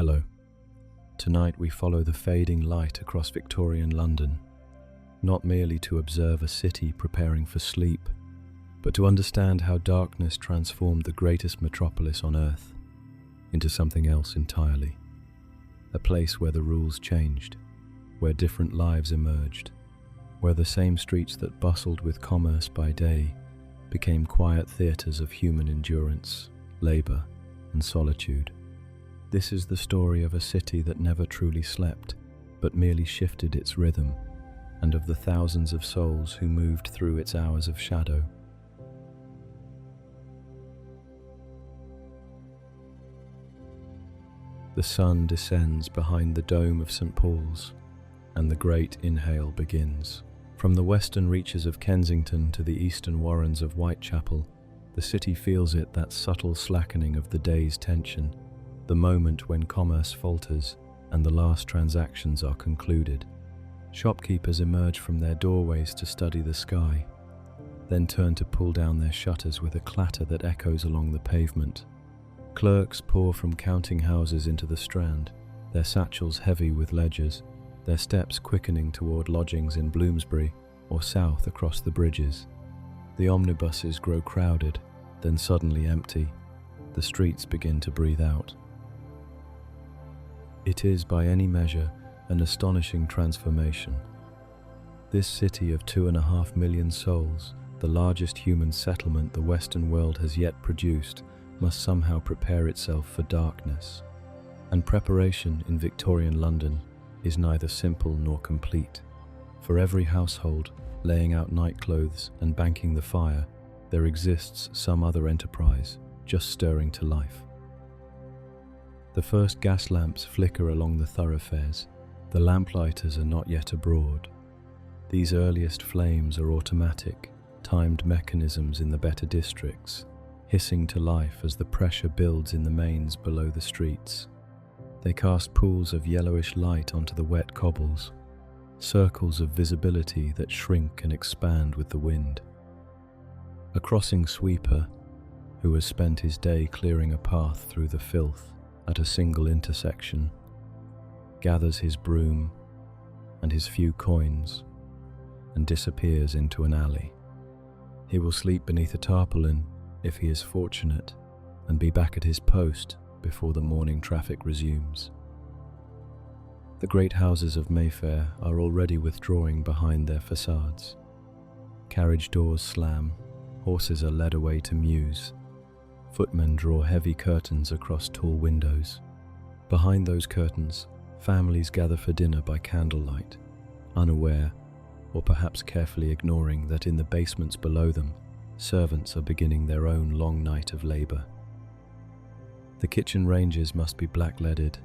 Hello. Tonight we follow the fading light across Victorian London, not merely to observe a city preparing for sleep, but to understand how darkness transformed the greatest metropolis on earth into something else entirely. A place where the rules changed, where different lives emerged, where the same streets that bustled with commerce by day became quiet theatres of human endurance, labour, and solitude. This is the story of a city that never truly slept, but merely shifted its rhythm, and of the thousands of souls who moved through its hours of shadow. The sun descends behind the dome of St. Paul's, and the great inhale begins. From the western reaches of Kensington to the eastern warrens of Whitechapel, the city feels it, that subtle slackening of the day's tension, the moment when commerce falters and the last transactions are concluded. Shopkeepers emerge from their doorways to study the sky, then turn to pull down their shutters with a clatter that echoes along the pavement. Clerks pour from counting houses into the Strand, their satchels heavy with ledgers, their steps quickening toward lodgings in Bloomsbury or south across the bridges. The omnibuses grow crowded, then suddenly empty. The streets begin to breathe out. It is, by any measure, an astonishing transformation. This city of 2.5 million souls, the largest human settlement the Western world has yet produced, must somehow prepare itself for darkness. And preparation in Victorian London is neither simple nor complete. For every household, laying out nightclothes and banking the fire, there exists some other enterprise, just stirring to life. The first gas lamps flicker along the thoroughfares. The Lamplighters are not yet abroad. These earliest flames are automatic, timed mechanisms in the better districts, hissing to life as the pressure builds in the mains below the streets. They cast pools of yellowish light onto the wet cobbles, circles of visibility that shrink and expand with the wind. A crossing sweeper, who has spent his day clearing a path through the filth at a single intersection, gathers his broom and his few coins and disappears into an alley. He will sleep beneath a tarpaulin if he is fortunate, and be back at his post before the morning traffic resumes. The great houses of Mayfair are already withdrawing behind their facades. Carriage doors slam, horses are led away to mews. Footmen draw heavy curtains across tall windows. Behind those curtains, families gather for dinner by candlelight, unaware, or perhaps carefully ignoring that in the basements below them, servants are beginning their own long night of labour. The kitchen ranges must be black-leaded,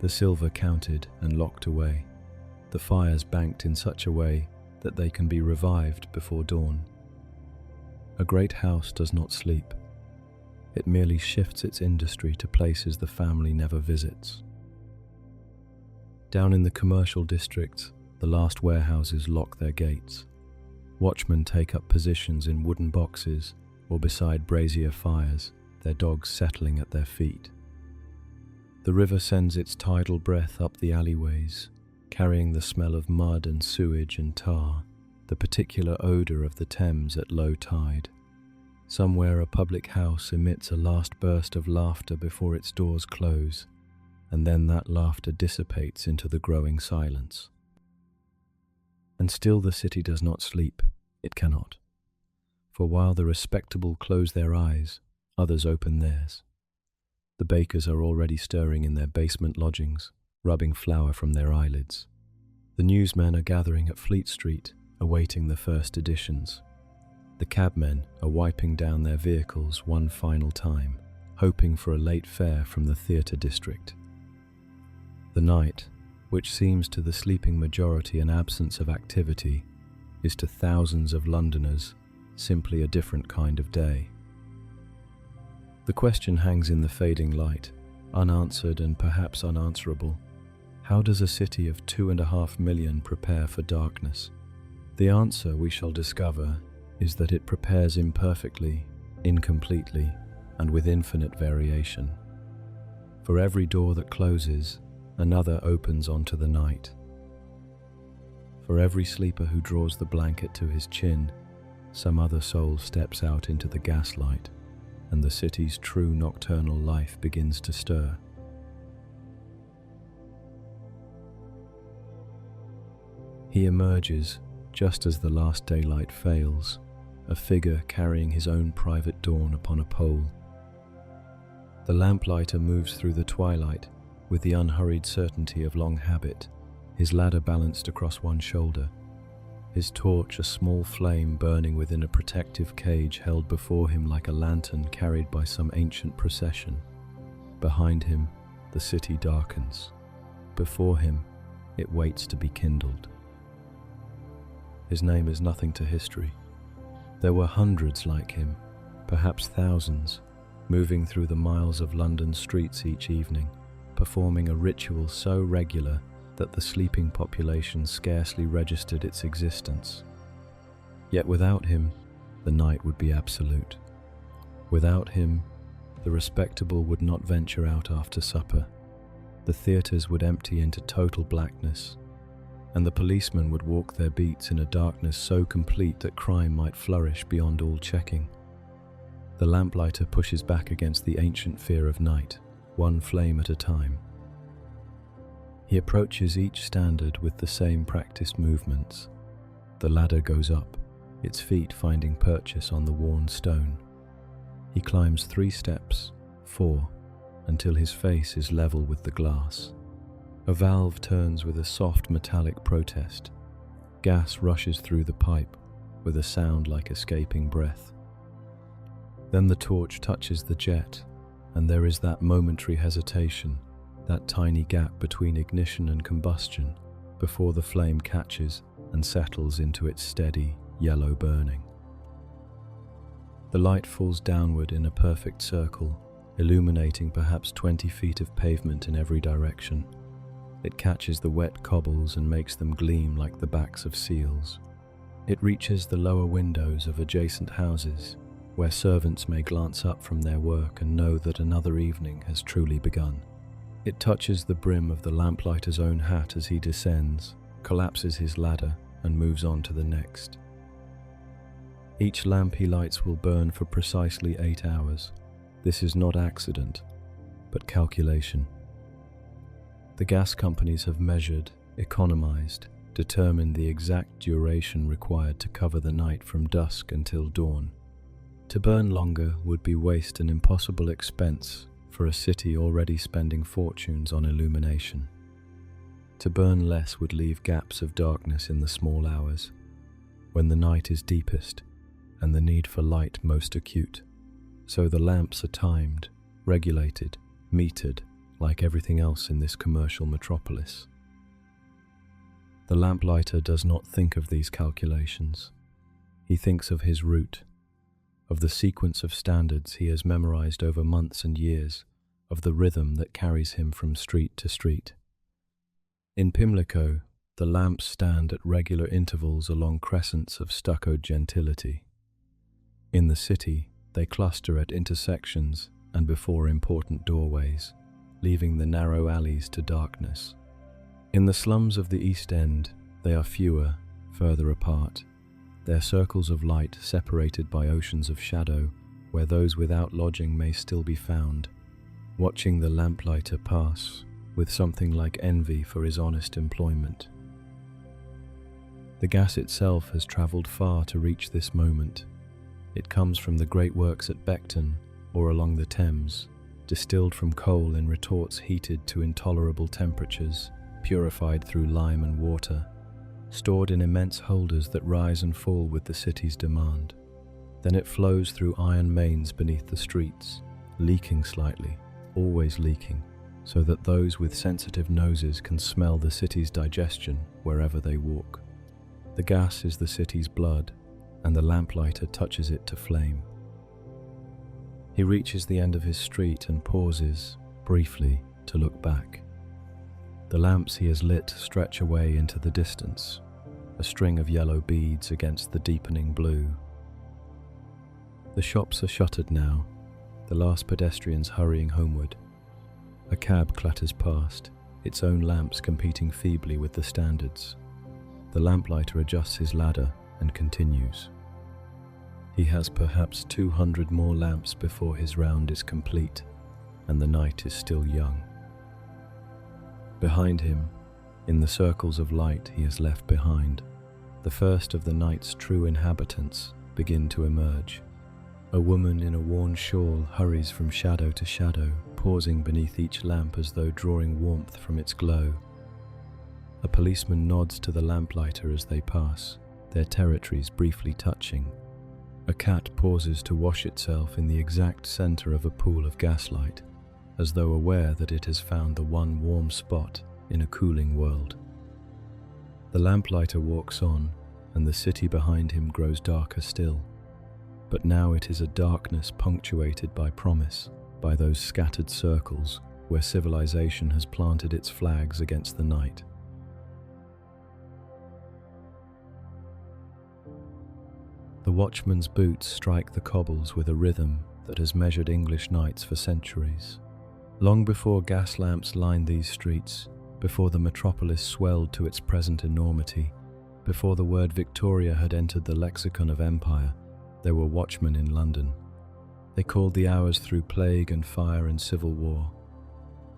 the silver counted and locked away, the fires banked in such a way that they can be revived before dawn. A great house does not sleep. It merely shifts its industry to places the family never visits. Down in the commercial districts, the last warehouses lock their gates. Watchmen take up positions in wooden boxes or beside brazier fires, their dogs settling at their feet. The river sends its tidal breath up the alleyways, carrying the smell of mud and sewage and tar, the particular odour of the Thames at low tide. Somewhere a public house emits a last burst of laughter before its doors close, and then that laughter dissipates into the growing silence. And still the city does not sleep. It cannot. For while the respectable close their eyes, others open theirs. The bakers are already stirring in their basement lodgings, rubbing flour from their eyelids. The newsmen are gathering at Fleet Street, awaiting the first editions. The cabmen are wiping down their vehicles one final time, hoping for a late fare from the theatre district. The night, which seems to the sleeping majority an absence of activity, is to thousands of Londoners simply a different kind of day. The question hangs in the fading light, unanswered and perhaps unanswerable. How does a city of 2.5 million prepare for darkness? The answer, we shall discover, is that it prepares imperfectly, incompletely, and with infinite variation. For every door that closes, another opens onto the night. For every sleeper who draws the blanket to his chin, some other soul steps out into the gaslight, and the city's true nocturnal life begins to stir. He emerges just as the last daylight fails, a figure carrying his own private dawn upon a pole. The lamplighter moves through the twilight with the unhurried certainty of long habit, his ladder balanced across one shoulder, his torch a small flame burning within a protective cage held before him like a lantern carried by some ancient procession. Behind him, the city darkens. Before him, it waits to be kindled. His name is nothing to history. There were hundreds like him, perhaps thousands, moving through the miles of London streets each evening, performing a ritual so regular that the sleeping population scarcely registered its existence. Yet without him, the night would be absolute. Without him, the respectable would not venture out after supper. The theatres would empty into total blackness, and the policemen would walk their beats in a darkness so complete that crime might flourish beyond all checking. The lamplighter pushes back against the ancient fear of night, one flame at a time. He approaches each standard with the same practiced movements. The ladder goes up, its feet finding purchase on the worn stone. He climbs 3 steps, 4, until his face is level with the glass. A valve turns with a soft metallic protest. Gas rushes through the pipe with a sound like escaping breath. Then the torch touches the jet, and there is that momentary hesitation, that tiny gap between ignition and combustion, before the flame catches and settles into its steady, yellow burning. The light falls downward in a perfect circle, illuminating perhaps 20 feet of pavement in every direction. It catches the wet cobbles and makes them gleam like the backs of seals. It reaches the lower windows of adjacent houses, where servants may glance up from their work and know that another evening has truly begun. It touches the brim of the lamplighter's own hat as he descends, collapses his ladder, and moves on to the next. Each lamp he lights will burn for precisely 8 hours. This is not accident, but calculation. The gas companies have measured, economized, determined the exact duration required to cover the night from dusk until dawn. To burn longer would be waste and impossible expense for a city already spending fortunes on illumination. To burn less would leave gaps of darkness in the small hours, when the night is deepest and the need for light most acute. So the lamps are timed, regulated, metered, like everything else in this commercial metropolis. The lamplighter does not think of these calculations. He thinks of his route, of the sequence of standards he has memorized over months and years, of the rhythm that carries him from street to street. In Pimlico, the lamps stand at regular intervals along crescents of stuccoed gentility. In the city, they cluster at intersections and before important doorways, leaving the narrow alleys to darkness. In the slums of the East End, they are fewer, further apart, their circles of light separated by oceans of shadow, where those without lodging may still be found, watching the lamplighter pass with something like envy for his honest employment. The gas itself has travelled far to reach this moment. It comes from the great works at Beckton or along the Thames, distilled from coal in retorts heated to intolerable temperatures, purified through lime and water, stored in immense holders that rise and fall with the city's demand. Then it flows through iron mains beneath the streets, leaking slightly, always leaking, so that those with sensitive noses can smell the city's digestion wherever they walk. The gas is the city's blood, and the lamplighter touches it to flame. He reaches the end of his street and pauses, briefly, to look back. The lamps he has lit stretch away into the distance, a string of yellow beads against the deepening blue. The shops are shuttered now, the last pedestrians hurrying homeward. A cab clatters past, its own lamps competing feebly with the standards. The lamplighter adjusts his ladder and continues. He has perhaps 200 more lamps before his round is complete, and the night is still young. Behind him, in the circles of light he has left behind, the first of the night's true inhabitants begin to emerge. A woman in a worn shawl hurries from shadow to shadow, pausing beneath each lamp as though drawing warmth from its glow. A policeman nods to the lamplighter as they pass, their territories briefly touching. A cat pauses to wash itself in the exact center of a pool of gaslight, as though aware that it has found the one warm spot in a cooling world. The lamplighter walks on, and the city behind him grows darker still. But now it is a darkness punctuated by promise, by those scattered circles where civilization has planted its flags against the night. The watchman's boots strike the cobbles with a rhythm that has measured English nights for centuries. Long before gas lamps lined these streets, before the metropolis swelled to its present enormity, before the word Victoria had entered the lexicon of empire, there were watchmen in London. They called the hours through plague and fire and civil war.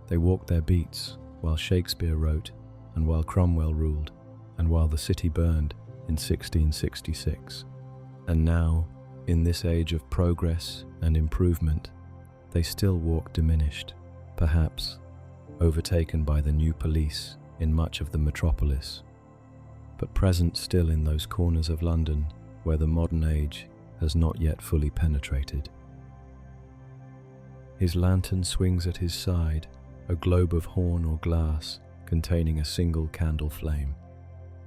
They walked their beats while Shakespeare wrote, and while Cromwell ruled, and while the city burned in 1666. And now, in this age of progress and improvement, they still walk diminished, perhaps overtaken by the new police in much of the metropolis, but present still in those corners of London where the modern age has not yet fully penetrated. His lantern swings at his side, a globe of horn or glass containing a single candle flame.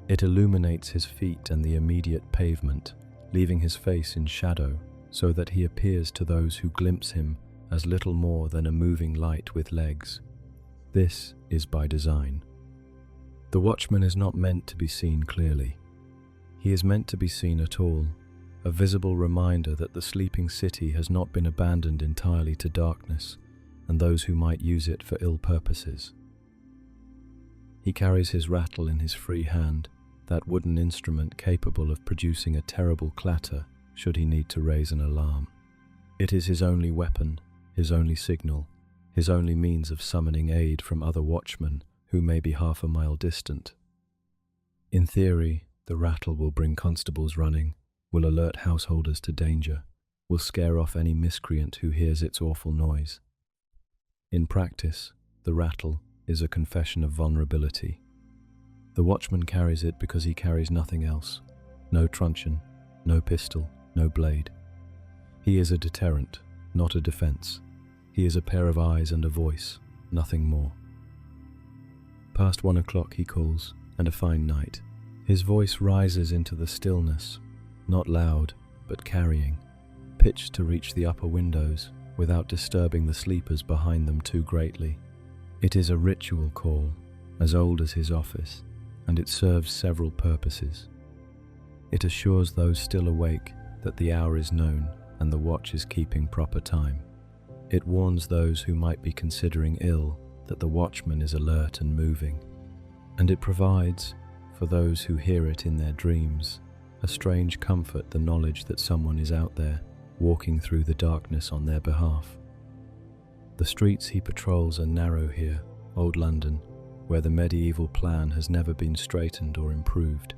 It illuminates his feet and the immediate pavement, leaving his face in shadow so that he appears to those who glimpse him as little more than a moving light with legs. This is by design. The watchman is not meant to be seen clearly. He is meant to be seen at all, a visible reminder that the sleeping city has not been abandoned entirely to darkness and those who might use it for ill purposes. He carries his rattle in his free hand, that wooden instrument capable of producing a terrible clatter should he need to raise an alarm. It is his only weapon, his only signal, his only means of summoning aid from other watchmen who may be half a mile distant. In theory, the rattle will bring constables running, will alert householders to danger, will scare off any miscreant who hears its awful noise. In practice, the rattle is a confession of vulnerability. The watchman carries it because he carries nothing else. No truncheon, no pistol, no blade. He is a deterrent, not a defense. He is a pair of eyes and a voice, nothing more. Past 1 o'clock he calls, and a fine night. His voice rises into the stillness, not loud, but carrying, pitched to reach the upper windows without disturbing the sleepers behind them too greatly. It is a ritual call, as old as his office, and it serves several purposes. It assures those still awake that the hour is known and the watch is keeping proper time. It warns those who might be considering ill that the watchman is alert and moving. And it provides, for those who hear it in their dreams, a strange comfort, the knowledge that someone is out there, walking through the darkness on their behalf. The streets he patrols are narrow here, old London, where the medieval plan has never been straightened or improved.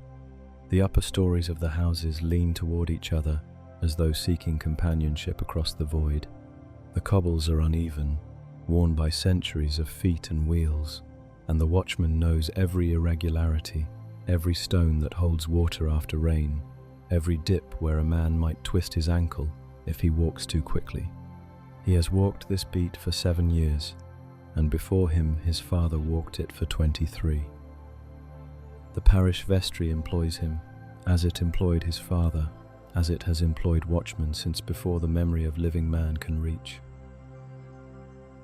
The upper stories of the houses lean toward each other as though seeking companionship across the void. The cobbles are uneven, worn by centuries of feet and wheels, and the watchman knows every irregularity, every stone that holds water after rain, every dip where a man might twist his ankle if he walks too quickly. He has walked this beat for 7 years, and before him his father walked it for 23. The parish vestry employs him, as it employed his father, as it has employed watchmen since before the memory of living man can reach.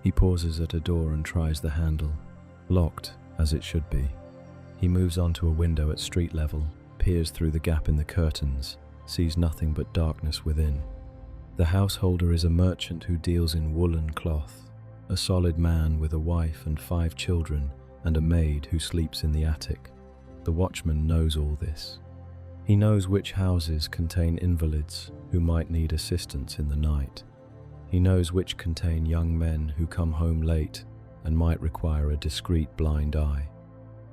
He pauses at a door and tries the handle, locked as it should be. He moves on to a window at street level, peers through the gap in the curtains, sees nothing but darkness within. The householder is a merchant who deals in woolen cloth. a solid man with a wife and 5 children and a maid who sleeps in the attic. The watchman knows all this. He knows which houses contain invalids who might need assistance in the night. He knows which contain young men who come home late and might require a discreet blind eye.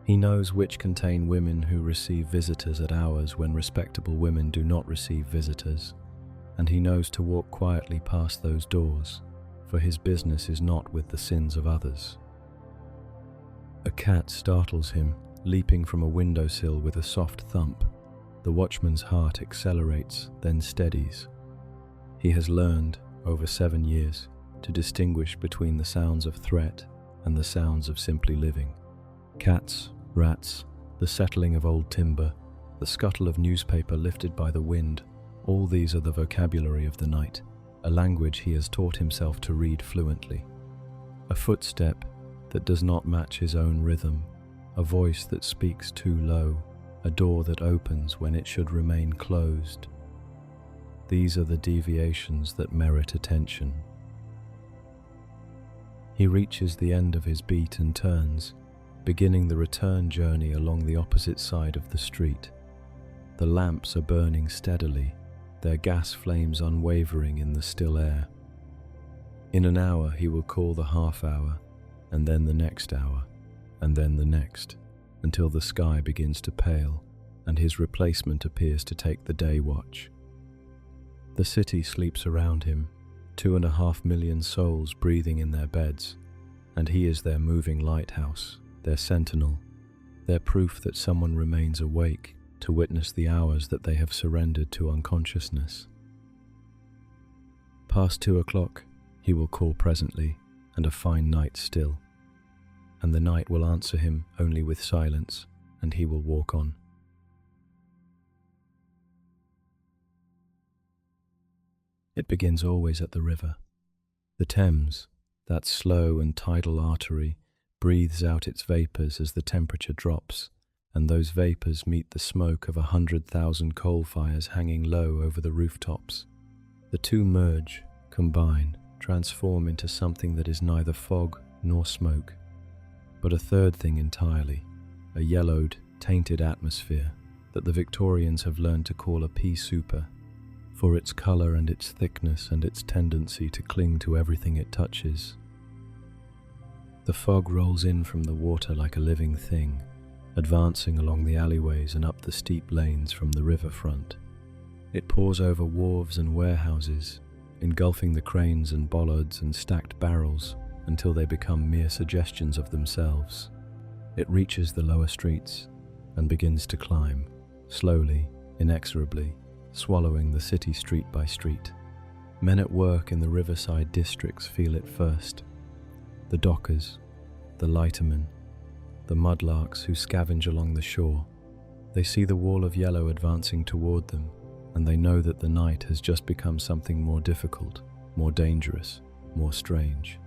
He knows which contain women who receive visitors at hours when respectable women do not receive visitors, and he knows to walk quietly past those doors, for his business is not with the sins of others. A cat startles him, leaping from a windowsill with a soft thump. The watchman's heart accelerates, then steadies. He has learned, over 7 years, to distinguish between the sounds of threat and the sounds of simply living. Cats, rats, the settling of old timber, the scuttle of newspaper lifted by the wind, all these are the vocabulary of the night, a language he has taught himself to read fluently. A footstep that does not match his own rhythm, a voice that speaks too low, a door that opens when it should remain closed. These are the deviations that merit attention. He reaches the end of his beat and turns, beginning the return journey along the opposite side of the street. The lamps are burning steadily, their gas flames unwavering in the still air. In an hour he will call the half hour, and then the next hour, and then the next, until the sky begins to pale and his replacement appears to take the day watch. The city sleeps around him, 2.5 million souls breathing in their beds, and he is their moving lighthouse, their sentinel, their proof that someone remains awake to witness the hours that they have surrendered to unconsciousness. Past 2 o'clock, he will call presently, and a fine night still, and the night will answer him only with silence, and he will walk on. It begins always at the river. The Thames, that slow and tidal artery, breathes out its vapours as the temperature drops, and those vapours meet the smoke of 100,000 coal fires hanging low over the rooftops. The two merge, combine, transform into something that is neither fog nor smoke, but a third thing entirely, a yellowed, tainted atmosphere that the Victorians have learned to call a pea souper, for its colour and its thickness and its tendency to cling to everything it touches. The fog rolls in from the water like a living thing, advancing along the alleyways and up the steep lanes from the riverfront. It pours over wharves and warehouses, engulfing the cranes and bollards and stacked barrels until they become mere suggestions of themselves. It reaches the lower streets and begins to climb, slowly, inexorably, swallowing the city street by street. Men at work in the riverside districts feel it first. The dockers, the lightermen, the mudlarks who scavenge along the shore. They see the wall of yellow advancing toward them, and they know that the night has just become something more difficult, more dangerous, more strange.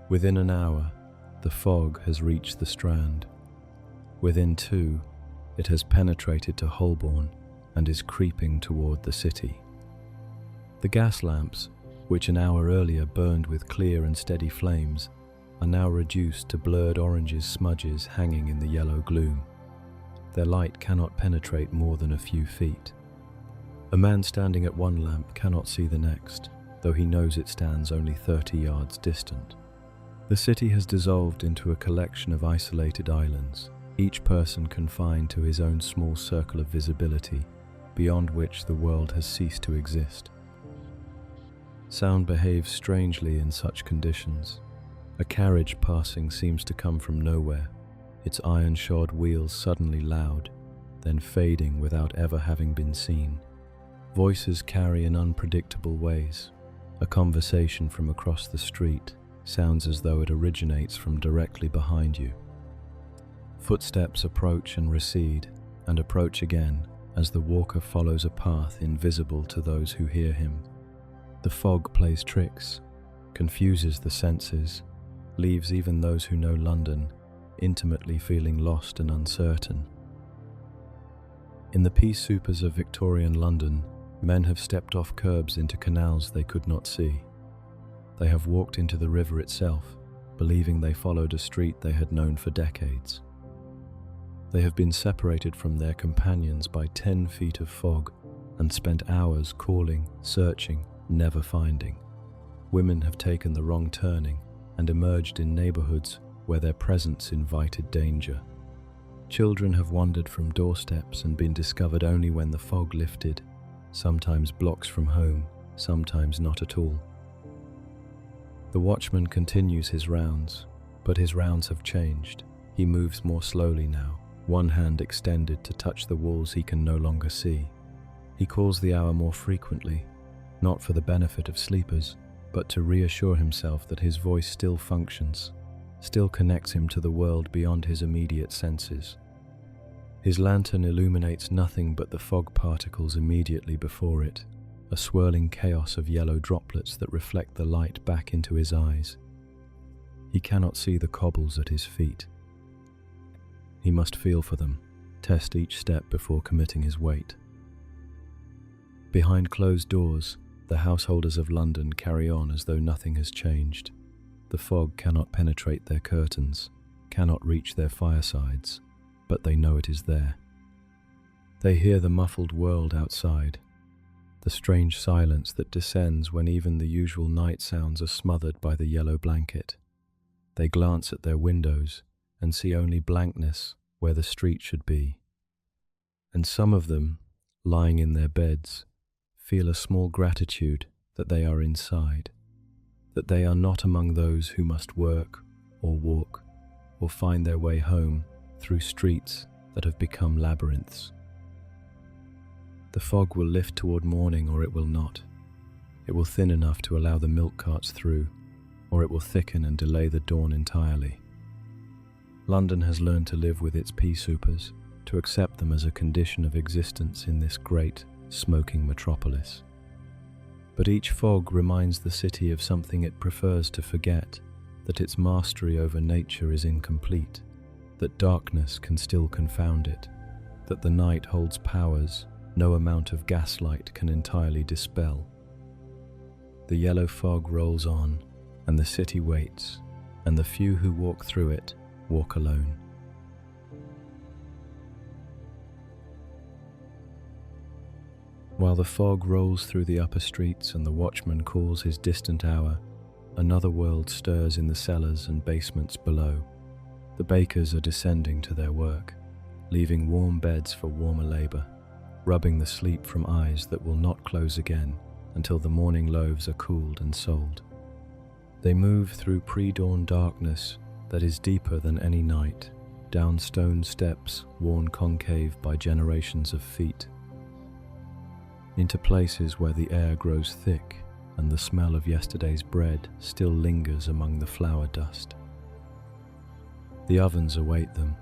Within an hour, the fog has reached the Strand. Within 2, it has penetrated to Holborn and is creeping toward the city. The gas lamps, which an hour earlier burned with clear and steady flames, are now reduced to blurred oranges smudges hanging in the yellow gloom. Their light cannot penetrate more than a few feet. A man standing at one lamp cannot see the next, though he knows it stands only 30 yards distant. The city has dissolved into a collection of isolated islands, each person confined to his own small circle of visibility, beyond which the world has ceased to exist. Sound behaves strangely in such conditions. A carriage passing seems to come from nowhere, its iron-shod wheels suddenly loud, then fading without ever having been seen. Voices carry in unpredictable ways. A conversation from across the street sounds as though it originates from directly behind you. Footsteps approach and recede, and approach again, as the walker follows a path invisible to those who hear him. The fog plays tricks, confuses the senses, leaves even those who know London intimately feeling lost and uncertain. In the pea soupers of Victorian London, men have stepped off curbs into canals they could not see. They have walked into the river itself, believing they followed a street they had known for decades. They have been separated from their companions by 10 feet of fog and spent hours calling, searching, never finding. Women have taken the wrong turning and emerged in neighborhoods where their presence invited danger. Children have wandered from doorsteps and been discovered only when the fog lifted, sometimes blocks from home, sometimes not at all. The watchman continues his rounds, but his rounds have changed. He moves more slowly now, one hand extended to touch the walls he can no longer see. He calls the hour more frequently, not for the benefit of sleepers, but to reassure himself that his voice still functions, still connects him to the world beyond his immediate senses. His lantern illuminates nothing but the fog particles immediately before it, a swirling chaos of yellow droplets that reflect the light back into his eyes. He cannot see the cobbles at his feet. He must feel for them, test each step before committing his weight. Behind closed doors, the householders of London carry on as though nothing has changed. The fog cannot penetrate their curtains, cannot reach their firesides, but they know it is there. They hear the muffled world outside, the strange silence that descends when even the usual night sounds are smothered by the yellow blanket. They glance at their windows and see only blankness where the street should be. And some of them, lying in their beds, feel a small gratitude that they are inside, that they are not among those who must work or walk or find their way home through streets that have become labyrinths. The fog will lift toward morning or it will not. It will thin enough to allow the milk carts through, or it will thicken and delay the dawn entirely. London has learned to live with its pea soupers, to accept them as a condition of existence in this great, smoking metropolis. But each fog reminds the city of something it prefers to forget, that its mastery over nature is incomplete, that darkness can still confound it, that the night holds powers no amount of gaslight can entirely dispel. The yellow fog rolls on, and the city waits, and the few who walk through it walk alone. While the fog rolls through the upper streets and the watchman calls his distant hour, another world stirs in the cellars and basements below. The bakers are descending to their work, leaving warm beds for warmer labor, rubbing the sleep from eyes that will not close again until the morning loaves are cooled and sold. They move through pre-dawn darkness that is deeper than any night, down stone steps worn concave by generations of feet, into places where the air grows thick and the smell of yesterday's bread still lingers among the flour dust. The ovens await them,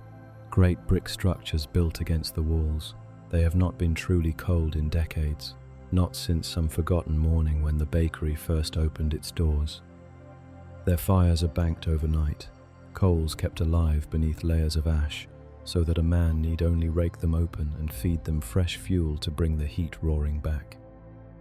great brick structures built against the walls. They have not been truly cold in decades, not since some forgotten morning when the bakery first opened its doors. Their fires are banked overnight, coals kept alive beneath layers of ash, so that a man need only rake them open and feed them fresh fuel to bring the heat roaring back.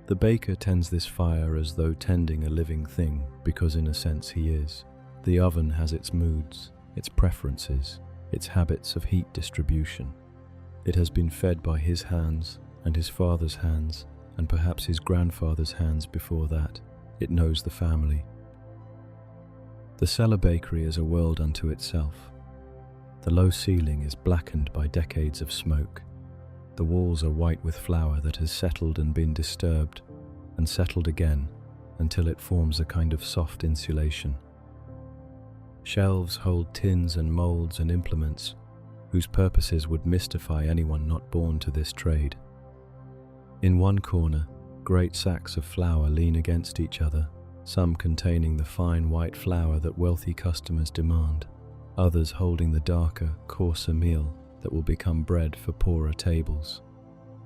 The baker tends this fire as though tending a living thing, because in a sense he is. The oven has its moods, its preferences, its habits of heat distribution. It has been fed by his hands and his father's hands and perhaps his grandfather's hands before that. It knows the family. The cellar bakery is a world unto itself. The low ceiling is blackened by decades of smoke. The walls are white with flour that has settled and been disturbed, and settled again until it forms a kind of soft insulation. Shelves hold tins and molds and implements whose purposes would mystify anyone not born to this trade. In one corner, great sacks of flour lean against each other, some containing the fine white flour that wealthy customers demand, others holding the darker, coarser meal that will become bread for poorer tables.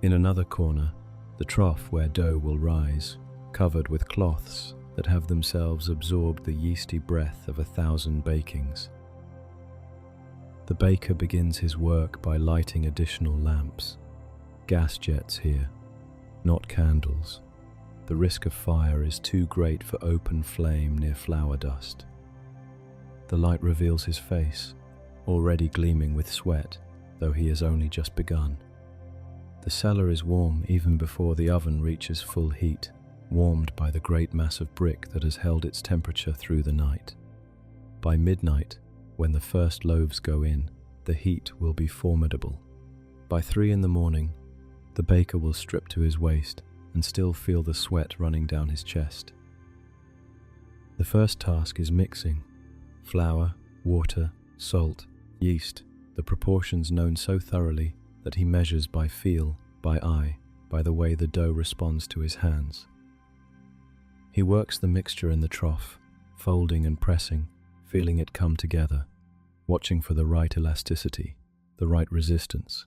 In another corner, the trough where dough will rise, covered with cloths that have themselves absorbed the yeasty breath of 1,000 bakings. The baker begins his work by lighting additional lamps, gas jets here, not candles. The risk of fire is too great for open flame near flour dust. The light reveals his face, already gleaming with sweat, though he has only just begun. The cellar is warm even before the oven reaches full heat, warmed by the great mass of brick that has held its temperature through the night. By midnight, when the first loaves go in, the heat will be formidable. By 3 in the morning, the baker will strip to his waist and still feel the sweat running down his chest. The first task is mixing. Flour, water, salt, yeast, the proportions known so thoroughly that he measures by feel, by eye, by the way the dough responds to his hands. He works the mixture in the trough, folding and pressing, feeling it come together, watching for the right elasticity, the right resistance.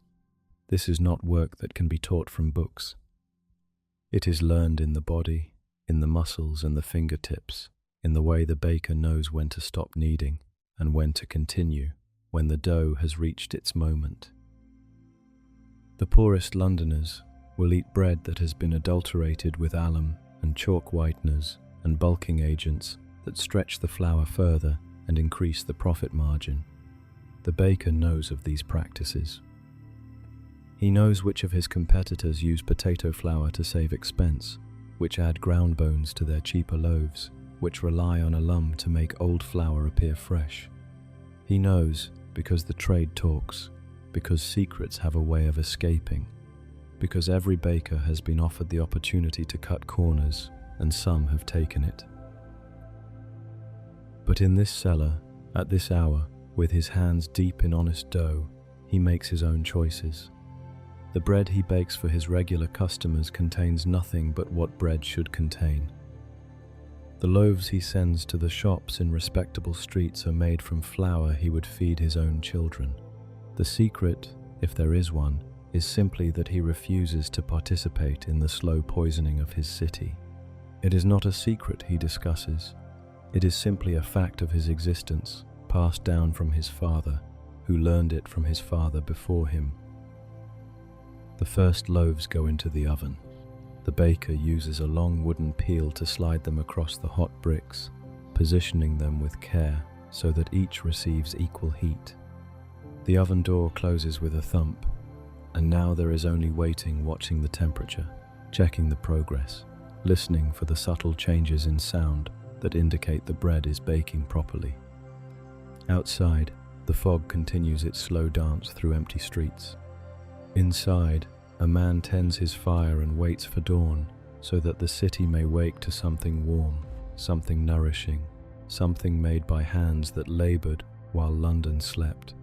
This is not work that can be taught from books. It is learned in the body, in the muscles and the fingertips, in the way the baker knows when to stop kneading and when to continue, when the dough has reached its moment. The poorest Londoners will eat bread that has been adulterated with alum and chalk whiteners and bulking agents that stretch the flour further and increase the profit margin. The baker knows of these practices. He knows which of his competitors use potato flour to save expense, which add ground bones to their cheaper loaves, which rely on alum to make old flour appear fresh. He knows because the trade talks, because secrets have a way of escaping, because every baker has been offered the opportunity to cut corners, and some have taken it. But in this cellar, at this hour, with his hands deep in honest dough, he makes his own choices. The bread he bakes for his regular customers contains nothing but what bread should contain. The loaves he sends to the shops in respectable streets are made from flour he would feed his own children. The secret, if there is one, is simply that he refuses to participate in the slow poisoning of his city. It is not a secret he discusses. It is simply a fact of his existence, passed down from his father, who learned it from his father before him. The first loaves go into the oven. The baker uses a long wooden peel to slide them across the hot bricks, positioning them with care so that each receives equal heat. The oven door closes with a thump, and now there is only waiting, watching the temperature, checking the progress, listening for the subtle changes in sound that indicate the bread is baking properly. Outside, the fog continues its slow dance through empty streets. Inside, a man tends his fire and waits for dawn so that the city may wake to something warm, something nourishing, something made by hands that labored while London slept.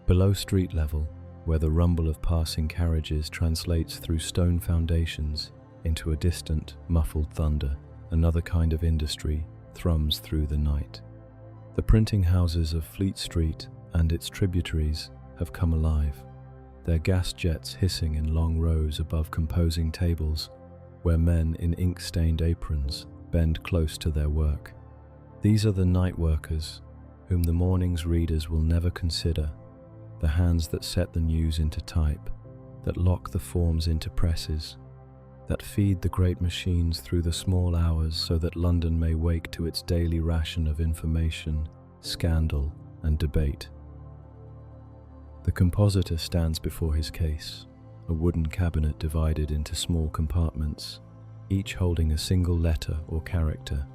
Below street level, where the rumble of passing carriages translates through stone foundations into a distant, muffled thunder, another kind of industry thrums through the night. The printing houses of Fleet Street and its tributaries have come alive, their gas jets hissing in long rows above composing tables where men in ink-stained aprons bend close to their work. These are the night workers whom the morning's readers will never consider, the hands that set the news into type, that lock the forms into presses, that feed the great machines through the small hours so that London may wake to its daily ration of information, scandal, and debate. The compositor stands before his case, a wooden cabinet divided into small compartments, each holding a single letter or character.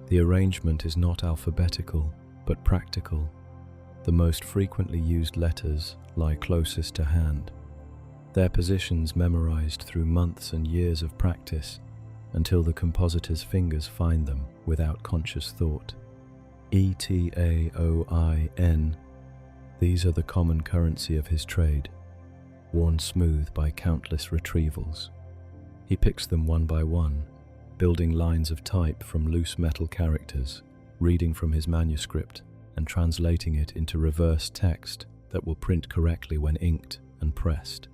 The arrangement is not alphabetical, but practical. The most frequently used letters lie closest to hand, their positions memorized through months and years of practice until the compositor's fingers find them without conscious thought. ETAOIN. These are the common currency of his trade, worn smooth by countless retrievals. He picks them one by one, building lines of type from loose metal characters, reading from his manuscript and translating it into reverse text that will print correctly when inked and pressed.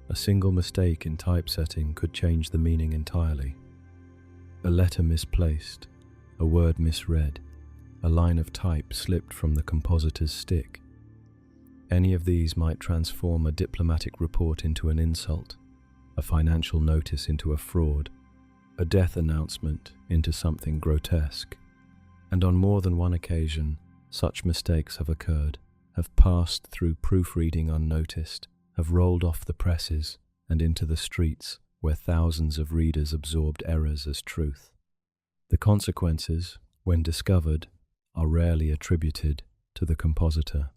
A single mistake in typesetting could change the meaning entirely. A letter misplaced, a word misread, a line of type slipped from the compositor's stick. Any of these might transform a diplomatic report into an insult, a financial notice into a fraud, a death announcement into something grotesque. And on more than one occasion, such mistakes have occurred, have passed through proofreading unnoticed, have rolled off the presses and into the streets where thousands of readers absorbed errors as truth. The consequences, when discovered, are rarely attributed to the compositor.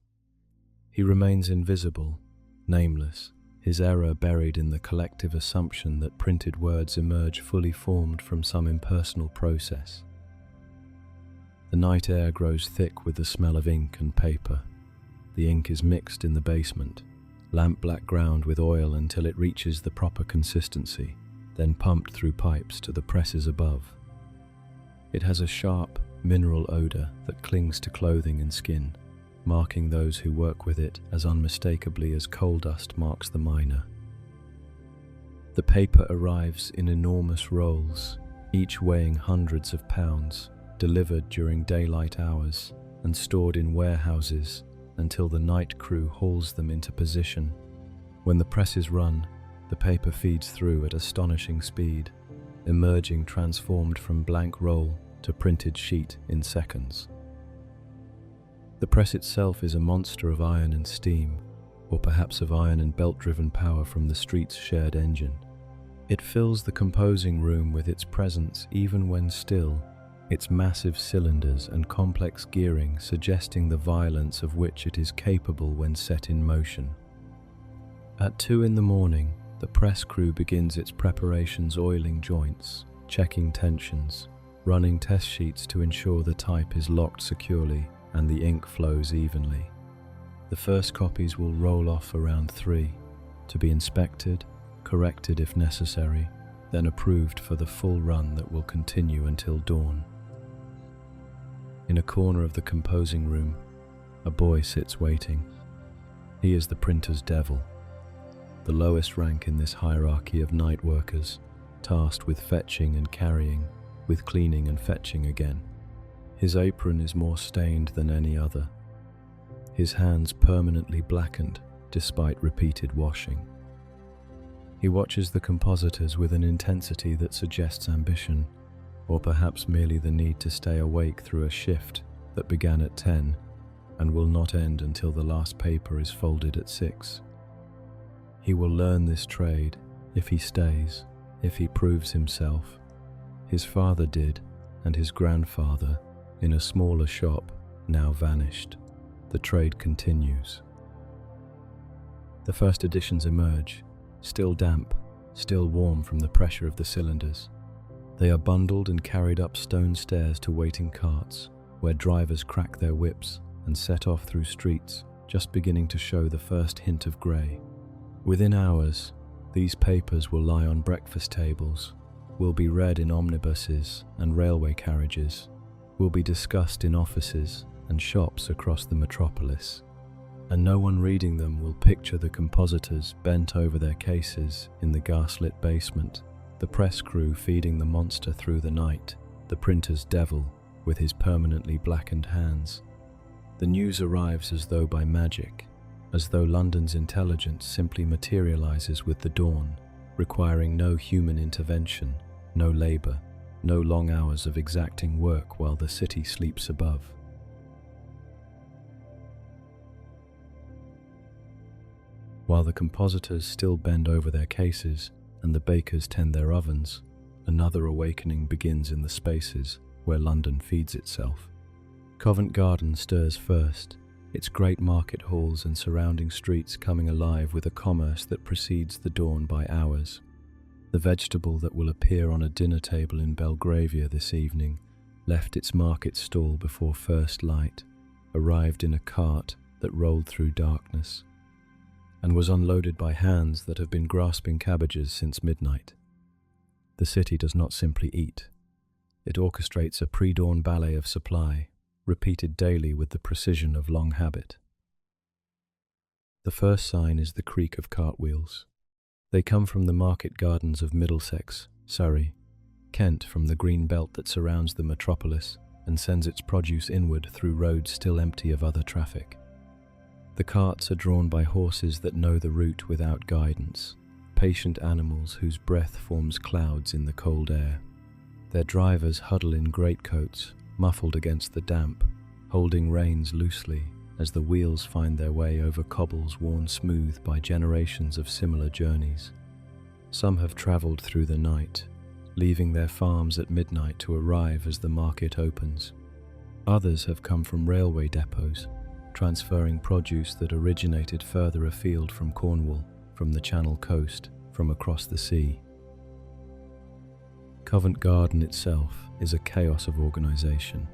He remains invisible, nameless, his error buried in the collective assumption that printed words emerge fully formed from some impersonal process. The night air grows thick with the smell of ink and paper. The ink is mixed in the basement, lamp-black ground with oil until it reaches the proper consistency, then pumped through pipes to the presses above. It has a sharp, mineral odor that clings to clothing and skin, marking those who work with it as unmistakably as coal dust marks the miner. The paper arrives in enormous rolls, each weighing hundreds of pounds, delivered during daylight hours and stored in warehouses until the night crew hauls them into position. When the presses run, the paper feeds through at astonishing speed, emerging transformed from blank roll to printed sheet in seconds. The press itself is a monster of iron and steam, or perhaps of iron and belt-driven power from the street's shared engine. It fills the composing room with its presence even when still, its massive cylinders and complex gearing suggesting the violence of which it is capable when set in motion. At 2 a.m, the press crew begins its preparations, oiling joints, checking tensions, running test sheets to ensure the type is locked securely and the ink flows evenly. The first copies will roll off around 3, to be inspected, corrected if necessary, then approved for the full run that will continue until dawn. In a corner of the composing room, a boy sits waiting. He is the printer's devil, the lowest rank in this hierarchy of night workers, tasked with fetching and carrying, with cleaning and fetching again. His apron is more stained than any other, his hands permanently blackened despite repeated washing. He watches the compositors with an intensity that suggests ambition, or perhaps merely the need to stay awake through a shift that began at 10 and will not end until the last paper is folded at 6. He will learn this trade if he stays, if he proves himself. His father did, and his grandfather, in a smaller shop, now vanished. The trade continues. The first editions emerge, still damp, still warm from the pressure of the cylinders. They are bundled and carried up stone stairs to waiting carts, where drivers crack their whips and set off through streets, just beginning to show the first hint of grey. Within hours, these papers will lie on breakfast tables, will be read in omnibuses and railway carriages, will be discussed in offices and shops across the metropolis, and no one reading them will picture the compositors bent over their cases in the gaslit basement, the press crew feeding the monster through the night, the printer's devil with his permanently blackened hands. The news arrives as though by magic, as though London's intelligence simply materializes with the dawn, requiring no human intervention, no labor, no long hours of exacting work while the city sleeps above. While the compositors still bend over their cases and the bakers tend their ovens, another awakening begins in the spaces where London feeds itself. Covent Garden stirs first, its great market halls and surrounding streets coming alive with a commerce that precedes the dawn by hours. The vegetable that will appear on a dinner table in Belgravia this evening left its market stall before first light, arrived in a cart that rolled through darkness, and was unloaded by hands that have been grasping cabbages since midnight. The city does not simply eat. It orchestrates a pre-dawn ballet of supply, repeated daily with the precision of long habit. The first sign is the creak of cartwheels. They come from the market gardens of Middlesex, Surrey, Kent, from the green belt that surrounds the metropolis and sends its produce inward through roads still empty of other traffic. The carts are drawn by horses that know the route without guidance, patient animals whose breath forms clouds in the cold air. Their drivers huddle in greatcoats, muffled against the damp, holding reins loosely as the wheels find their way over cobbles worn smooth by generations of similar journeys. Some have travelled through the night, leaving their farms at midnight to arrive as the market opens. Others have come from railway depots, transferring produce that originated further afield from Cornwall, from the Channel coast, from across the sea. Covent Garden itself is a chaos of organisation.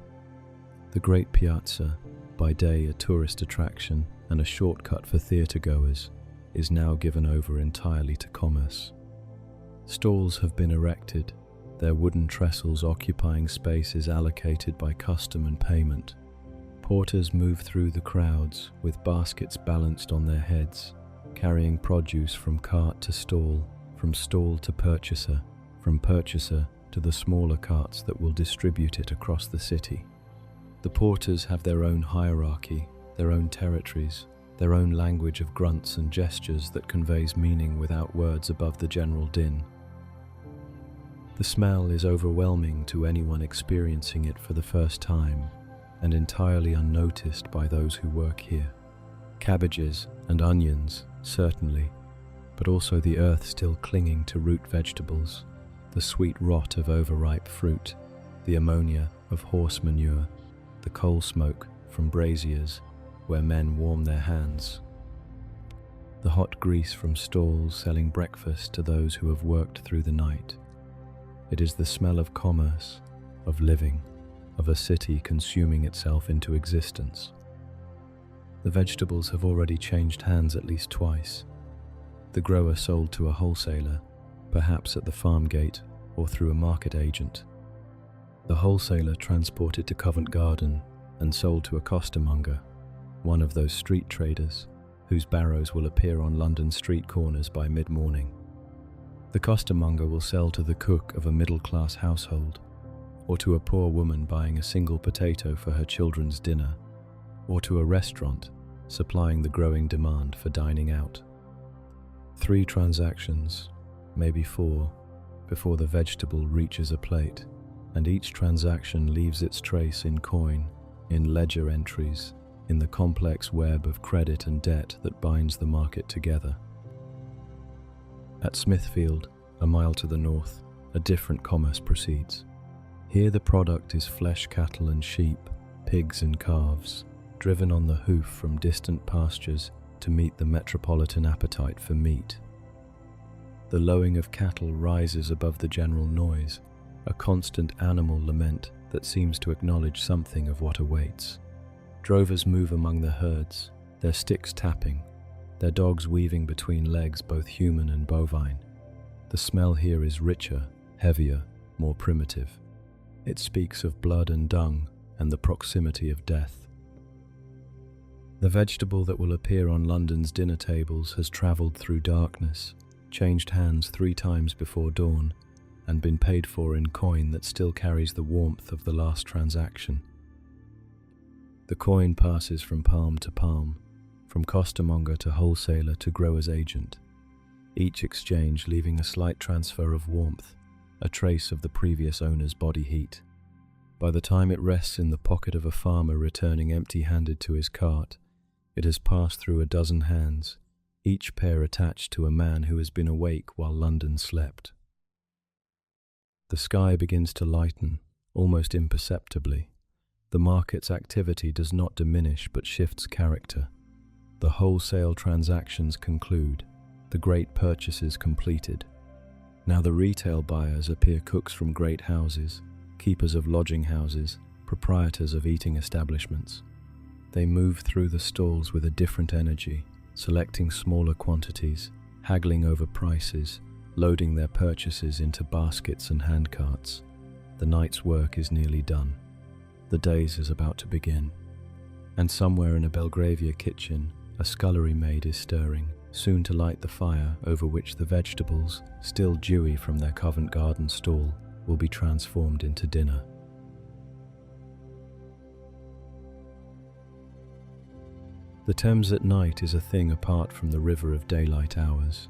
The Great Piazza, by day a tourist attraction and a shortcut for theatre-goers, is now given over entirely to commerce. Stalls have been erected, their wooden trestles occupying spaces allocated by custom and payment. Porters move through the crowds with baskets balanced on their heads, carrying produce from cart to stall, from stall to purchaser, from purchaser to the smaller carts that will distribute it across the city. The porters have their own hierarchy, their own territories, their own language of grunts and gestures that conveys meaning without words above the general din. The smell is overwhelming to anyone experiencing it for the first time, and entirely unnoticed by those who work here. Cabbages and onions, certainly, but also the earth still clinging to root vegetables, the sweet rot of overripe fruit, the ammonia of horse manure, the coal smoke from braziers where men warm their hands, the hot grease from stalls selling breakfast to those who have worked through the night. It is the smell of commerce, of living, of a city consuming itself into existence. The vegetables have already changed hands at least twice. The grower sold to a wholesaler, perhaps at the farm gate or through a market agent. The wholesaler transported to Covent Garden and sold to a costermonger, one of those street traders whose barrows will appear on London street corners by mid-morning. The costermonger will sell to the cook of a middle-class household, or to a poor woman buying a single potato for her children's dinner, or to a restaurant supplying the growing demand for dining out. 3 transactions, maybe 4, before the vegetable reaches a plate, and each transaction leaves its trace in coin, in ledger entries, in the complex web of credit and debt that binds the market together. At Smithfield, a mile to the north, a different commerce proceeds. Here the product is flesh cattle and sheep, pigs and calves, driven on the hoof from distant pastures to meet the metropolitan appetite for meat. The lowing of cattle rises above the general noise, a constant animal lament that seems to acknowledge something of what awaits. Drovers move among the herds, their sticks tapping, their dogs weaving between legs both human and bovine. The smell here is richer, heavier, more primitive. It speaks of blood and dung and the proximity of death. The vegetable that will appear on London's dinner tables has travelled through darkness, changed hands 3 times before dawn, and been paid for in coin that still carries the warmth of the last transaction. The coin passes from palm to palm, from costermonger to wholesaler to grower's agent, each exchange leaving a slight transfer of warmth, a trace of the previous owner's body heat. By the time it rests in the pocket of a farmer returning empty-handed to his cart, it has passed through a dozen hands, each pair attached to a man who has been awake while London slept. The sky begins to lighten, almost imperceptibly. The market's activity does not diminish but shifts character. The wholesale transactions conclude, the great purchases completed. Now the retail buyers appear cooks from great houses, keepers of lodging houses, proprietors of eating establishments. They move through the stalls with a different energy, selecting smaller quantities, haggling over prices, loading their purchases into baskets and handcarts. The night's work is nearly done. The day's is about to begin. And somewhere in a Belgravia kitchen, a scullery maid is stirring, soon to light the fire over which the vegetables, still dewy from their Covent Garden stall, will be transformed into dinner. The Thames at night is a thing apart from the river of daylight hours.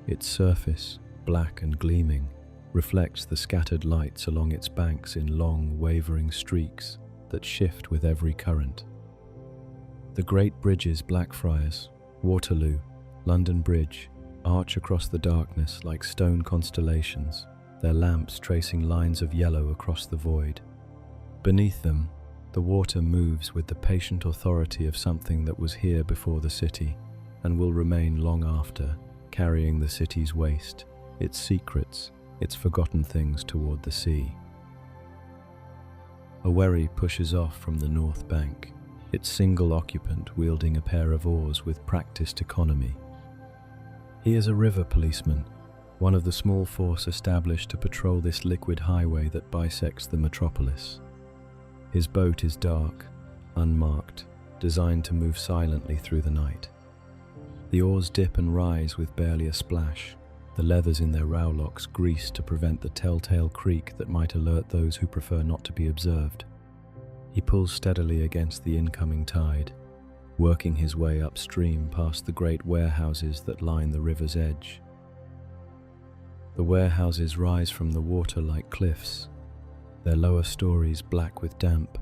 Its surface, black and gleaming, reflects the scattered lights along its banks in long, wavering streaks that shift with every current. The great bridges, Blackfriars, Waterloo, London Bridge, arch across the darkness like stone constellations, their lamps tracing lines of yellow across the void. Beneath them, the water moves with the patient authority of something that was here before the city and will remain long after, carrying the city's waste, its secrets, its forgotten things toward the sea. A wherry pushes off from the north bank, its single occupant wielding a pair of oars with practiced economy. He is a river policeman, one of the small force established to patrol this liquid highway that bisects the metropolis. His boat is dark, unmarked, designed to move silently through the night. The oars dip and rise with barely a splash, the leathers in their rowlocks greased to prevent the telltale creak that might alert those who prefer not to be observed. He pulls steadily against the incoming tide, working his way upstream past the great warehouses that line the river's edge. The warehouses rise from the water like cliffs, their lower stories black with damp,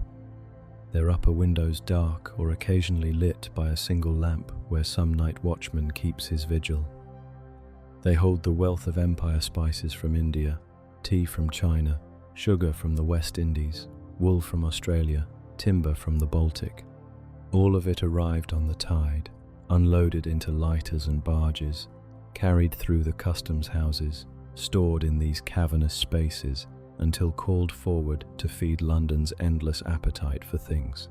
their upper windows dark or occasionally lit by a single lamp where some night watchman keeps his vigil. They hold the wealth of empire spices from India, tea from China, sugar from the West Indies, wool from Australia, timber from the Baltic. All of it arrived on the tide, unloaded into lighters and barges, carried through the customs houses, stored in these cavernous spaces until called forward to feed London's endless appetite for things.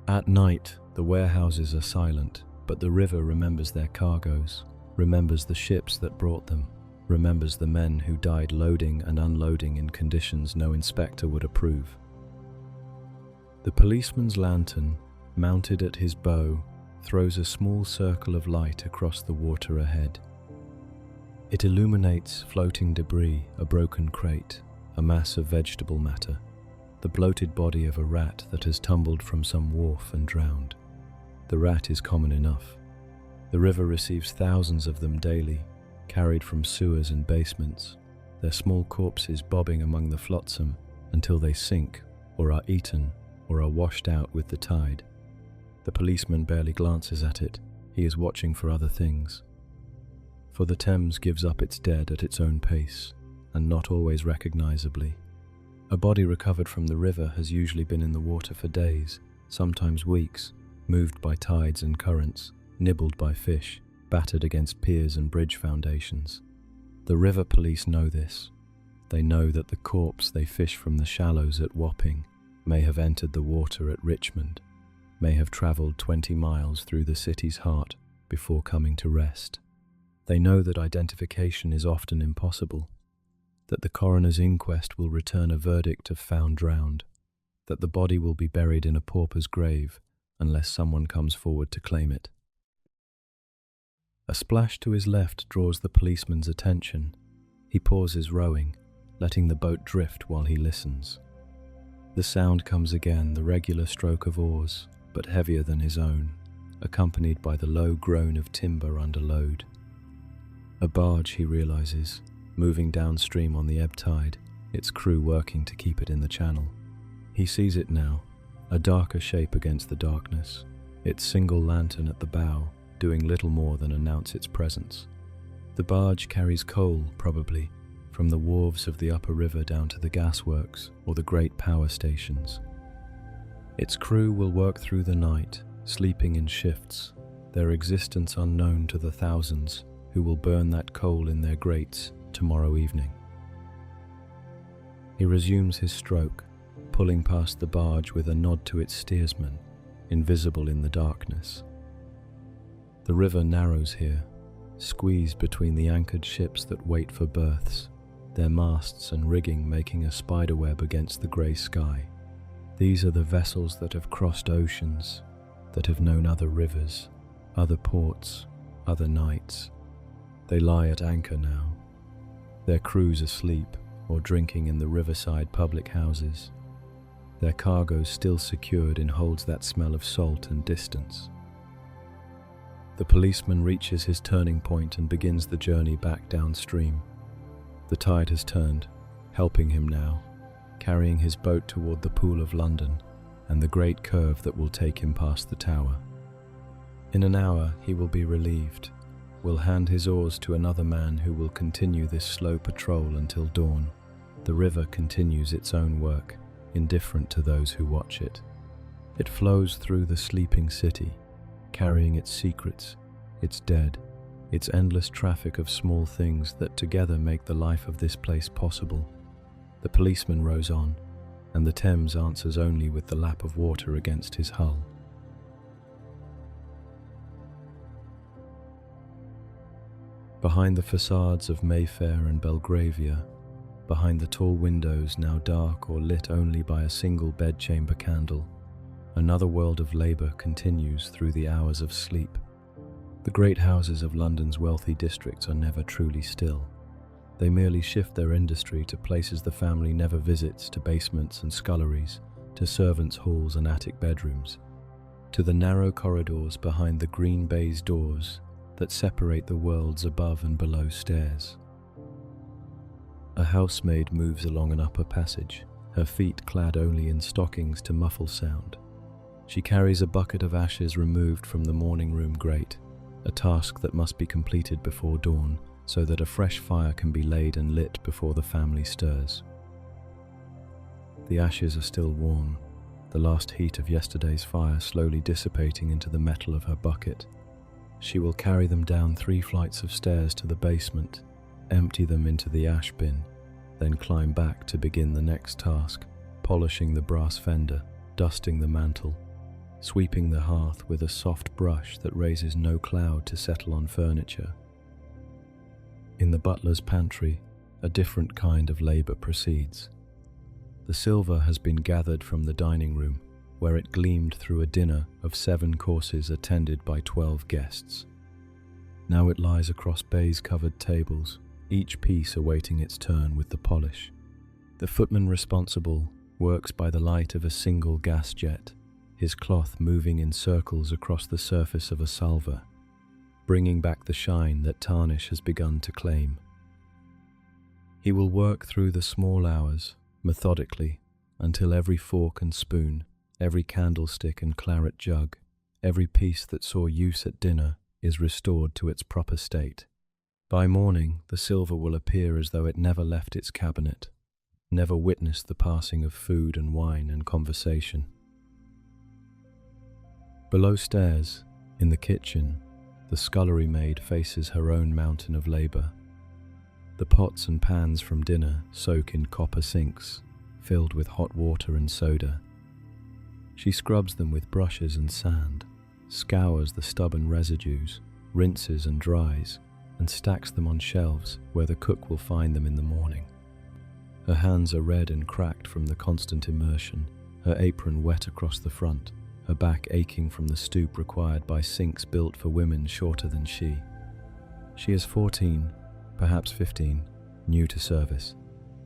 At night, the warehouses are silent, but the river remembers their cargoes, remembers the ships that brought them, remembers the men who died loading and unloading in conditions no inspector would approve. The policeman's lantern, mounted at his bow, throws a small circle of light across the water ahead. It illuminates floating debris, a broken crate, a mass of vegetable matter, the bloated body of a rat that has tumbled from some wharf and drowned. The rat is common enough. The river receives thousands of them daily, carried from sewers and basements, their small corpses bobbing among the flotsam until they sink or are eaten or are washed out with the tide. The policeman barely glances at it. He is watching for other things. For the Thames gives up its dead at its own pace, and not always recognizably. A body recovered from the river has usually been in the water for days, sometimes weeks, moved by tides and currents, nibbled by fish, battered against piers and bridge foundations. The river police know this. They know that the corpse they fish from the shallows at Wapping may have entered the water at Richmond, may have travelled 20 miles through the city's heart before coming to rest. They know that identification is often impossible, that the coroner's inquest will return a verdict of found drowned, that the body will be buried in a pauper's grave unless someone comes forward to claim it. A splash to his left draws the policeman's attention. He pauses rowing, letting the boat drift while he listens. The sound comes again, the regular stroke of oars, but heavier than his own, accompanied by the low groan of timber under load. A barge, he realizes, moving downstream on the ebb tide, its crew working to keep it in the channel. He sees it now, a darker shape against the darkness, its single lantern at the bow, doing little more than announce its presence. The barge carries coal, probably, from the wharves of the upper river down to the gasworks or the great power stations. Its crew will work through the night, sleeping in shifts, their existence unknown to the thousands who will burn that coal in their grates tomorrow evening. He resumes his stroke, pulling past the barge with a nod to its steersman, invisible in the darkness. The river narrows here, squeezed between the anchored ships that wait for berths, their masts and rigging making a spiderweb against the grey sky. These are the vessels that have crossed oceans, that have known other rivers, other ports, other nights. They lie at anchor now, their crews asleep or drinking in the riverside public houses, their cargoes still secured in holds that smell of salt and distance. The policeman reaches his turning point and begins the journey back downstream. The tide has turned, helping him now, carrying his boat toward the Pool of London and the great curve that will take him past the tower. In an hour he will be relieved, will hand his oars to another man who will continue this slow patrol until dawn. The river continues its own work, indifferent to those who watch it. It flows through the sleeping city, carrying its secrets, its dead, its endless traffic of small things that together make the life of this place possible. The policeman rows on, and the Thames answers only with the lap of water against his hull. Behind the facades of Mayfair and Belgravia, behind the tall windows now dark or lit only by a single bedchamber candle, another world of labour continues through the hours of sleep. The great houses of London's wealthy districts are never truly still. They merely shift their industry to places the family never visits, to basements and sculleries, to servants' halls and attic bedrooms, to the narrow corridors behind the green baize doors that separate the worlds above and below stairs. A housemaid moves along an upper passage, her feet clad only in stockings to muffle sound. She carries a bucket of ashes removed from the morning room grate, a task that must be completed before dawn, so that a fresh fire can be laid and lit before the family stirs. The ashes are still warm, the last heat of yesterday's fire slowly dissipating into the metal of her bucket. She will carry them down 3 flights of stairs to the basement, empty them into the ash bin, then climb back to begin the next task, polishing the brass fender, dusting the mantel, sweeping the hearth with a soft brush that raises no cloud to settle on furniture. In the butler's pantry, a different kind of labour proceeds. The silver has been gathered from the dining room, where it gleamed through a dinner of 7 courses attended by 12 guests. Now it lies across baize-covered tables, each piece awaiting its turn with the polish. The footman responsible works by the light of a single gas jet, his cloth moving in circles across the surface of a salver, bringing back the shine that tarnish has begun to claim. He will work through the small hours, methodically, until every fork and spoon, every candlestick and claret jug, every piece that saw use at dinner is restored to its proper state. By morning, the silver will appear as though it never left its cabinet, never witnessed the passing of food and wine and conversation. Below stairs, in the kitchen, the scullery maid faces her own mountain of labour. The pots and pans from dinner soak in copper sinks, filled with hot water and soda. She scrubs them with brushes and sand, scours the stubborn residues, rinses and dries, and stacks them on shelves where the cook will find them in the morning. Her hands are red and cracked from the constant immersion, her apron wet across the front, her back aching from the stoop required by sinks built for women shorter than she. She is 14, perhaps 15, new to service,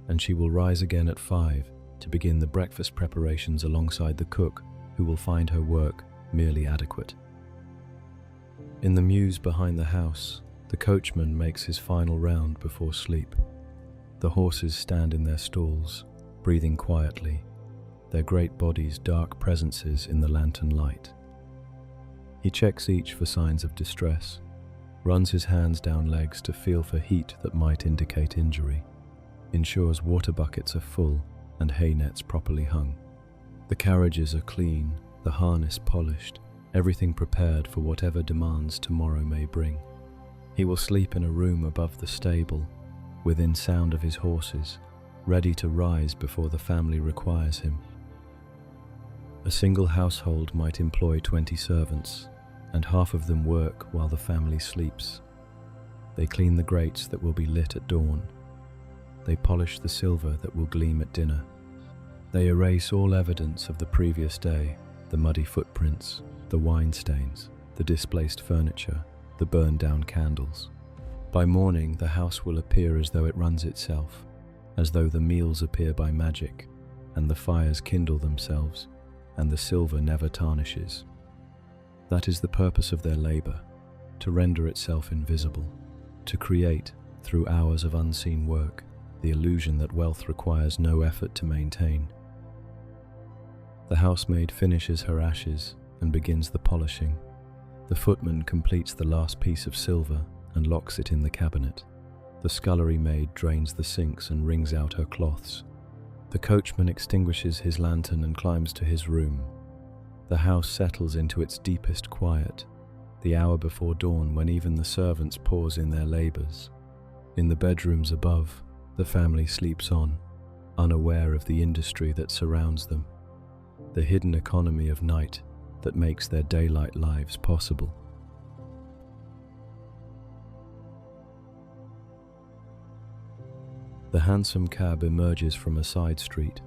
and she will rise again at 5 to begin the breakfast preparations alongside the cook, who will find her work merely adequate. In the mews behind the house, the coachman makes his final round before sleep. The horses stand in their stalls, breathing quietly, their great bodies dark presences in the lantern light. He checks each for signs of distress, runs his hands down legs to feel for heat that might indicate injury, ensures water buckets are full and hay nets properly hung. The carriages are clean, the harness polished, everything prepared for whatever demands tomorrow may bring. He will sleep in a room above the stable, within sound of his horses, ready to rise before the family requires him. A single household might employ 20 servants, and half of them work while the family sleeps. They clean the grates that will be lit at dawn. They polish the silver that will gleam at dinner. They erase all evidence of the previous day, the muddy footprints, the wine stains, the displaced furniture, the burned down candles. By morning, the house will appear as though it runs itself, as though the meals appear by magic, and the fires kindle themselves, and the silver never tarnishes. That is the purpose of their labour, to render itself invisible, to create, through hours of unseen work, the illusion that wealth requires no effort to maintain. The housemaid finishes her ashes and begins the polishing. The footman completes the last piece of silver and locks it in the cabinet. The scullery maid drains the sinks and wrings out her cloths. The coachman extinguishes his lantern and climbs to his room. The house settles into its deepest quiet, the hour before dawn when even the servants pause in their labours. In the bedrooms above, the family sleeps on, unaware of the industry that surrounds them, the hidden economy of night that makes their daylight lives possible. The hansom cab emerges from a side street,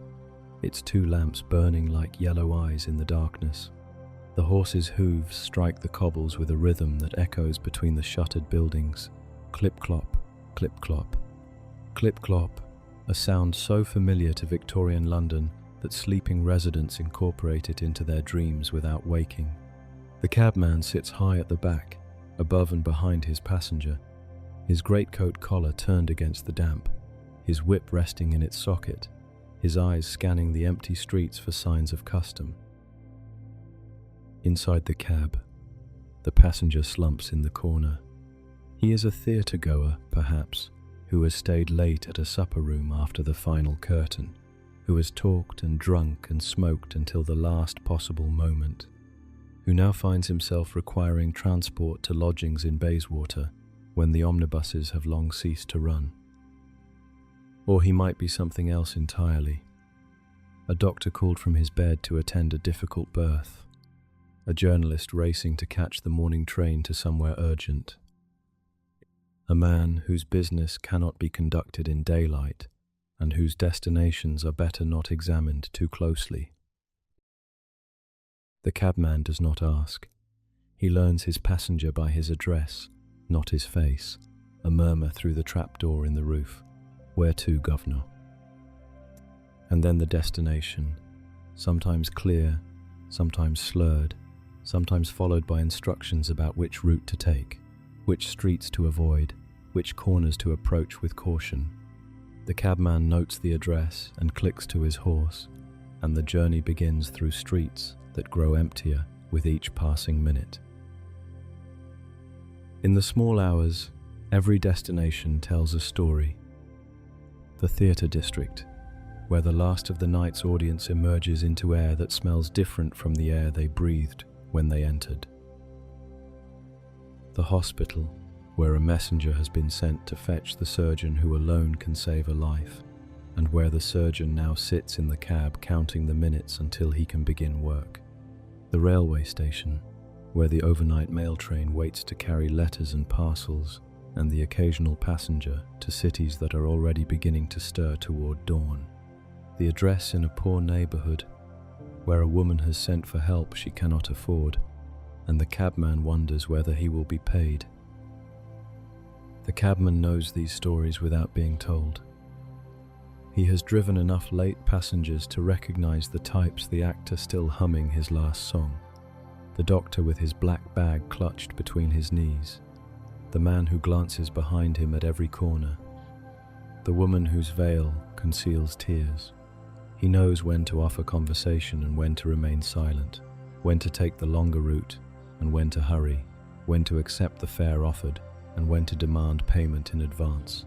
its two lamps burning like yellow eyes in the darkness. The horse's hooves strike the cobbles with a rhythm that echoes between the shuttered buildings. Clip-clop, clip-clop, clip-clop, a sound so familiar to Victorian London that sleeping residents incorporate it into their dreams without waking. The cabman sits high at the back, above and behind his passenger, his greatcoat collar turned against the damp, his whip resting in its socket, his eyes scanning the empty streets for signs of custom. Inside the cab, the passenger slumps in the corner. He is a theatre-goer, perhaps, who has stayed late at a supper room after the final curtain, who has talked and drunk and smoked until the last possible moment, who now finds himself requiring transport to lodgings in Bayswater when the omnibuses have long ceased to run. Or he might be something else entirely. A doctor called from his bed to attend a difficult birth. A journalist racing to catch the morning train to somewhere urgent. A man whose business cannot be conducted in daylight and whose destinations are better not examined too closely. The cabman does not ask. He learns his passenger by his address, not his face, a murmur through the trapdoor in the roof. Where to, governor? And then the destination, sometimes clear, sometimes slurred, sometimes followed by instructions about which route to take, which streets to avoid, which corners to approach with caution. The cabman notes the address and clicks to his horse, and the journey begins through streets that grow emptier with each passing minute. In the small hours, every destination tells a story. The theatre district, where the last of the night's audience emerges into air that smells different from the air they breathed when they entered. The hospital, where a messenger has been sent to fetch the surgeon who alone can save a life, and where the surgeon now sits in the cab counting the minutes until he can begin work. The railway station, where the overnight mail train waits to carry letters and parcels and the occasional passenger to cities that are already beginning to stir toward dawn. The address in a poor neighbourhood, where a woman has sent for help she cannot afford, and the cabman wonders whether he will be paid. The cabman knows these stories without being told. He has driven enough late passengers to recognise the types, the actor still humming his last song, the doctor with his black bag clutched between his knees, the man who glances behind him at every corner, the woman whose veil conceals tears. He knows when to offer conversation and when to remain silent, when to take the longer route and when to hurry, when to accept the fare offered and when to demand payment in advance.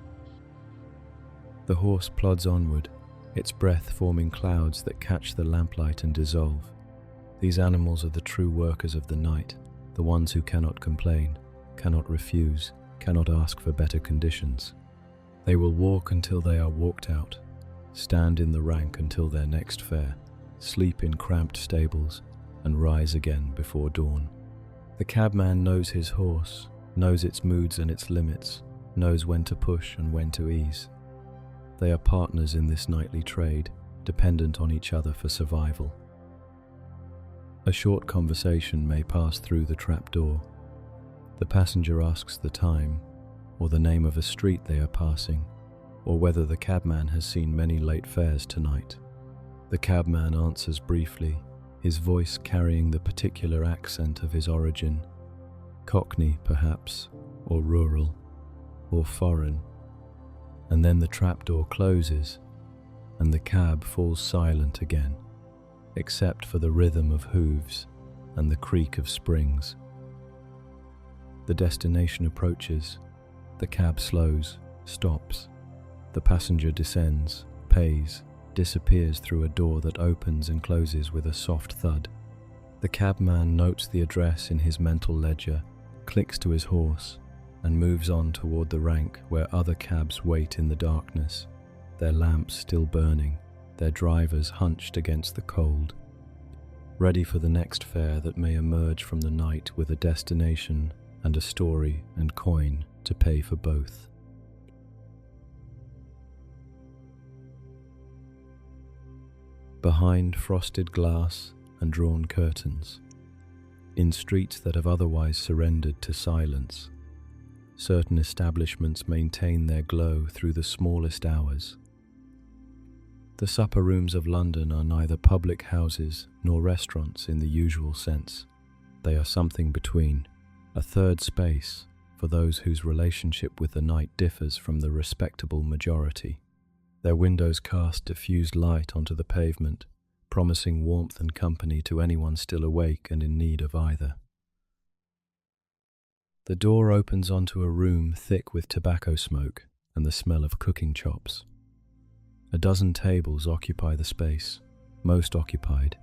The horse plods onward, its breath forming clouds that catch the lamplight and dissolve. These animals are the true workers of the night, the ones who cannot complain, cannot refuse, cannot ask for better conditions. They will walk until they are walked out, stand in the rank until their next fare, sleep in cramped stables, and rise again before dawn. The cabman knows his horse, knows its moods and its limits, knows when to push and when to ease. They are partners in this nightly trade, dependent on each other for survival. A short conversation may pass through the trapdoor. The passenger asks the time, or the name of a street they are passing, or whether the cabman has seen many late fares tonight. The cabman answers briefly, his voice carrying the particular accent of his origin. Cockney, perhaps, or rural, or foreign. And then the trapdoor closes, and the cab falls silent again, except for the rhythm of hooves and the creak of springs. The destination approaches, the cab slows, stops. The passenger descends, pays, disappears through a door that opens and closes with a soft thud. The cabman notes the address in his mental ledger, clicks to his horse, and moves on toward the rank where other cabs wait in the darkness, their lamps still burning, their drivers hunched against the cold, ready for the next fare that may emerge from the night with a destination and a story and coin to pay for both. Behind frosted glass and drawn curtains, in streets that have otherwise surrendered to silence, certain establishments maintain their glow through the smallest hours. The supper rooms of London are neither public houses nor restaurants in the usual sense. They are something between, a third space for those whose relationship with the night differs from the respectable majority. Their windows cast diffused light onto the pavement, promising warmth and company to anyone still awake and in need of either. The door opens onto a room thick with tobacco smoke and the smell of cooking chops. A dozen tables occupy the space, most occupied,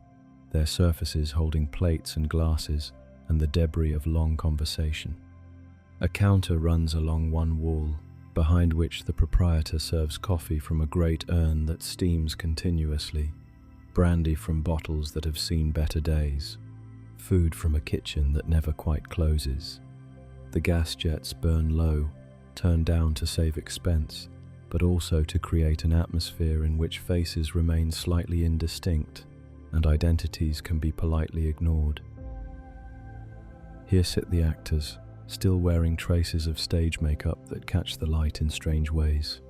their surfaces holding plates and glasses and the debris of long conversation. A counter runs along one wall, behind which the proprietor serves coffee from a great urn that steams continuously, brandy from bottles that have seen better days, food from a kitchen that never quite closes. The gas jets burn low, turned down to save expense, but also to create an atmosphere in which faces remain slightly indistinct and identities can be politely ignored. Here sit the actors, still wearing traces of stage makeup that catch the light in strange ways.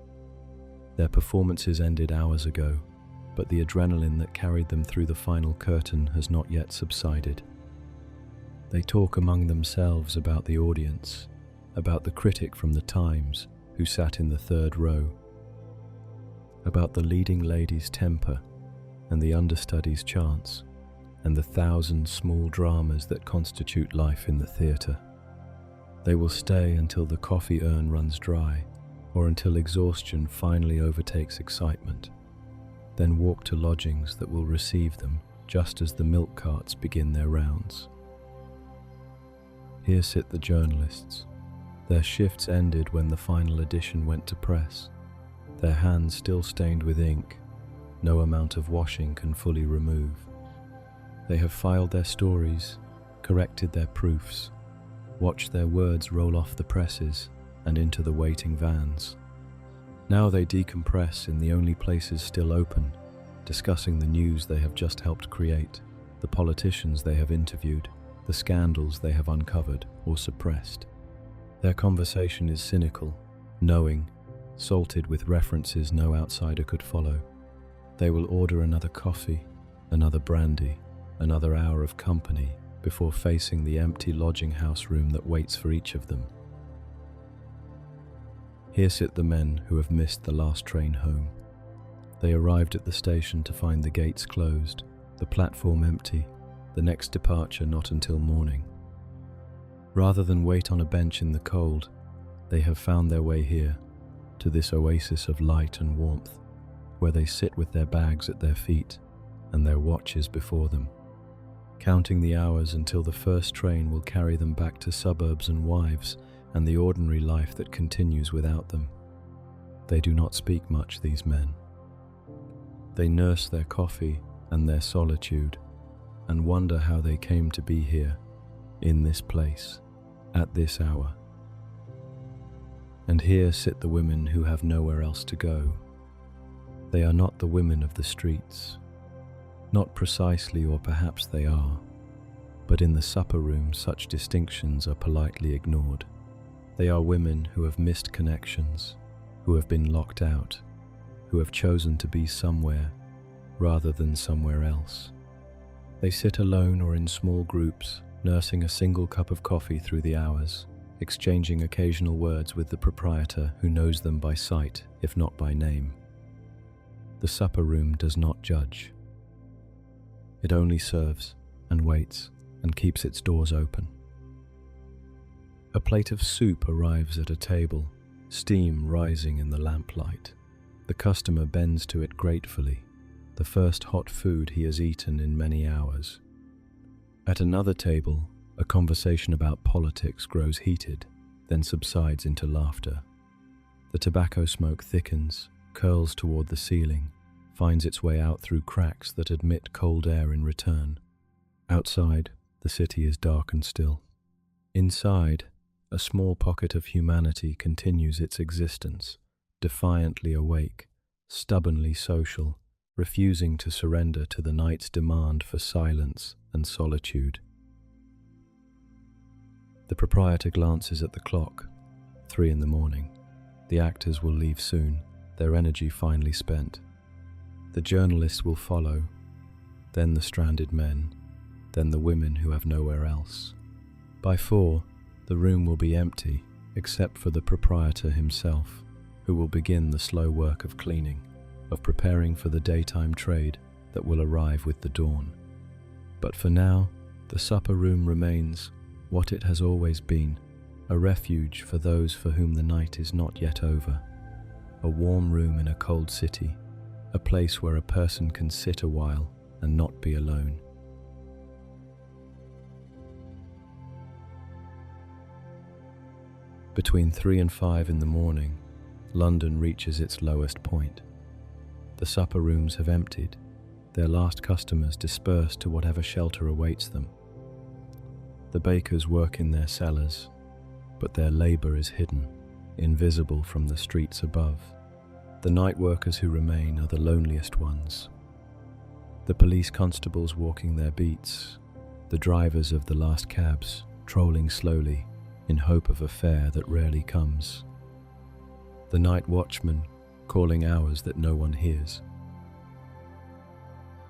Their performances ended hours ago, but the adrenaline that carried them through the final curtain has not yet subsided. They talk among themselves about the audience, about the critic from the Times who sat in the third row, about the leading lady's temper and the understudy's chance, and the 1,000 small dramas that constitute life in the theatre. They will stay until the coffee urn runs dry, or until exhaustion finally overtakes excitement, then walk to lodgings that will receive them just as the milk carts begin their rounds. Here sit the journalists. Their shifts ended when the final edition went to press, their hands still stained with ink, no amount of washing can fully remove. They have filed their stories, corrected their proofs, watched their words roll off the presses and into the waiting vans. Now they decompress in the only places still open, discussing the news they have just helped create, the politicians they have interviewed, the scandals they have uncovered or suppressed. Their conversation is cynical, knowing, salted with references no outsider could follow. They will order another coffee, another brandy, another hour of company before facing the empty lodging house room that waits for each of them. Here sit the men who have missed the last train home. They arrived at the station to find the gates closed, the platform empty, the next departure not until morning. Rather than wait on a bench in the cold, they have found their way here, to this oasis of light and warmth, where they sit with their bags at their feet and their watches before them, counting the hours until the first train will carry them back to suburbs and wives and the ordinary life that continues without them. They do not speak much, these men. They nurse their coffee and their solitude and wonder how they came to be here, in this place, at this hour. And here sit the women who have nowhere else to go. They are not the women of the streets. Not precisely, or perhaps they are, but in the supper room such distinctions are politely ignored. They are women who have missed connections, who have been locked out, who have chosen to be somewhere rather than somewhere else. They sit alone or in small groups, nursing a single cup of coffee through the hours, exchanging occasional words with the proprietor who knows them by sight, if not by name. The supper room does not judge. It only serves and waits and keeps its doors open. A plate of soup arrives at a table, steam rising in the lamplight. The customer bends to it gratefully, the first hot food he has eaten in many hours. At another table, a conversation about politics grows heated, then subsides into laughter. The tobacco smoke thickens, curls toward the ceiling, finds its way out through cracks that admit cold air in return. Outside, the city is dark and still. Inside, a small pocket of humanity continues its existence, defiantly awake, stubbornly social, refusing to surrender to the night's demand for silence and solitude. The proprietor glances at the clock, 3 a.m. The actors will leave soon, their energy finally spent. The journalists will follow, then the stranded men, then the women who have nowhere else. By 4, the room will be empty, except for the proprietor himself, who will begin the slow work of cleaning, of preparing for the daytime trade that will arrive with the dawn. But for now, the supper room remains what it has always been, a refuge for those for whom the night is not yet over. A warm room in a cold city, a place where a person can sit a while and not be alone. Between 3 and 5 in the morning, London reaches its lowest point. The supper rooms have emptied, their last customers dispersed to whatever shelter awaits them. The bakers work in their cellars, but their labor is hidden, invisible from the streets above. The night workers who remain are the loneliest ones. The police constables walking their beats, the drivers of the last cabs trolling slowly in hope of a fare that rarely comes. The night watchman calling hours that no one hears.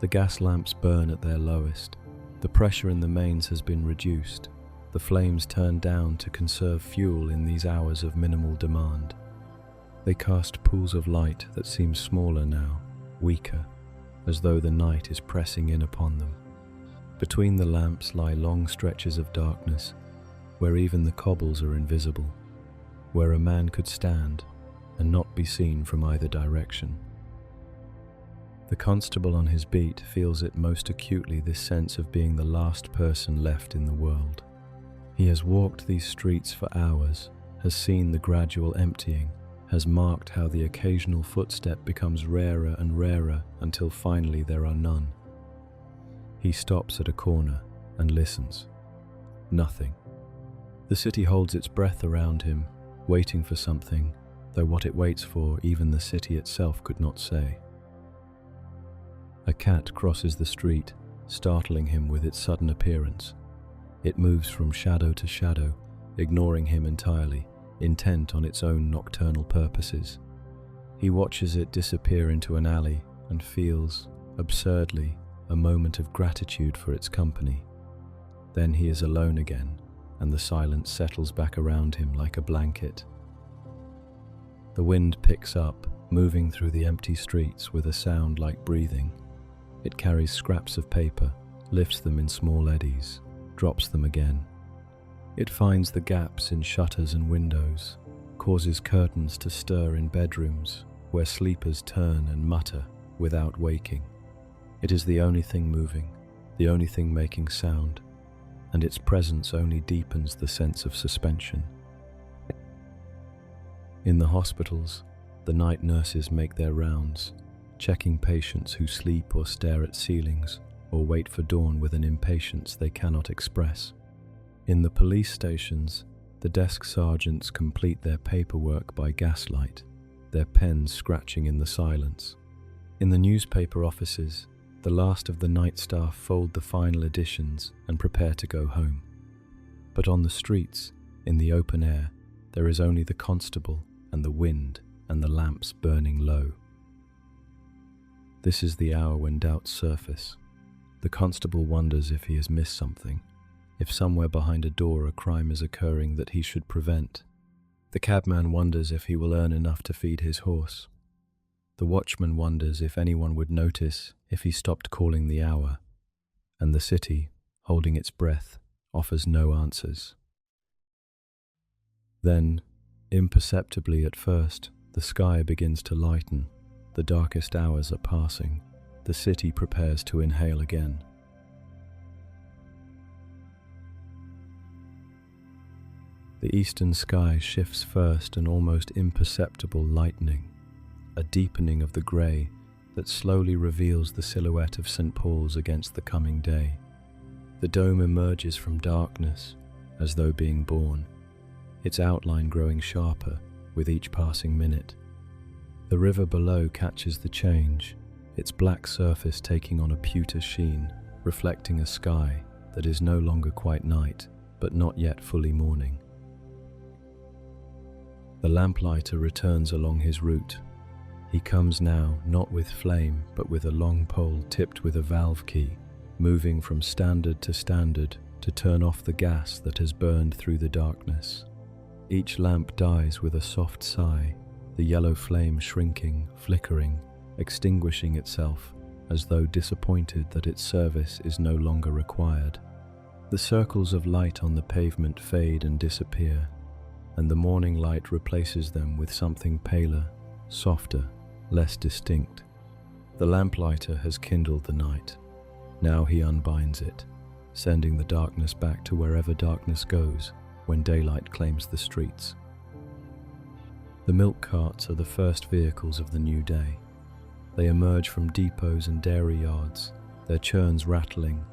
The gas lamps burn at their lowest. The pressure in the mains has been reduced, the flames turned down to conserve fuel in these hours of minimal demand. They cast pools of light that seem smaller now, weaker, as though the night is pressing in upon them. Between the lamps lie long stretches of darkness, where even the cobbles are invisible, where a man could stand and not be seen from either direction. The constable on his beat feels it most acutely, this sense of being the last person left in the world. He has walked these streets for hours, has seen the gradual emptying, has marked how the occasional footstep becomes rarer and rarer until finally there are none. He stops at a corner and listens. Nothing. The city holds its breath around him, waiting for something, though what it waits for even the city itself could not say. A cat crosses the street, startling him with its sudden appearance. It moves from shadow to shadow, ignoring him entirely, intent on its own nocturnal purposes. He watches it disappear into an alley and feels, absurdly, a moment of gratitude for its company. Then he is alone again, and the silence settles back around him like a blanket. The wind picks up, moving through the empty streets with a sound like breathing. It carries scraps of paper, lifts them in small eddies, drops them again. It finds the gaps in shutters and windows, causes curtains to stir in bedrooms where sleepers turn and mutter without waking. It is the only thing moving, the only thing making sound, and its presence only deepens the sense of suspension. In the hospitals, the night nurses make their rounds, checking patients who sleep or stare at ceilings or wait for dawn with an impatience they cannot express. In the police stations, the desk sergeants complete their paperwork by gaslight, their pens scratching in the silence. In the newspaper offices, the last of the night staff fold the final editions and prepare to go home. But on the streets, in the open air, there is only the constable and the wind and the lamps burning low. This is the hour when doubts surface. The constable wonders if he has missed something. if somewhere behind a door a crime is occurring that he should prevent. The cabman wonders if he will earn enough to feed his horse. The watchman wonders if anyone would notice if he stopped calling the hour. And the city, holding its breath, offers no answers. Then, imperceptibly at first, the sky begins to lighten. The darkest hours are passing. The city prepares to inhale again. The eastern sky shifts first an almost imperceptible lightening, a deepening of the grey that slowly reveals the silhouette of St. Paul's against the coming day. The dome emerges from darkness, as though being born, its outline growing sharper with each passing minute. The river below catches the change, its black surface taking on a pewter sheen, reflecting a sky that is no longer quite night, but not yet fully morning. The lamplighter returns along his route. He comes now not with flame, but with a long pole tipped with a valve key, moving from standard to turn off the gas that has burned through the darkness. Each lamp dies with a soft sigh, the yellow flame shrinking, flickering, extinguishing itself, as though disappointed that its service is no longer required. The circles of light on the pavement fade and disappear, and the morning light replaces them with something paler, softer, less distinct. The lamplighter has kindled the night. Now he unbinds it, sending the darkness back to wherever darkness goes when daylight claims the streets. The milk carts are the first vehicles of the new day. They emerge from depots and dairy yards, their churns rattling,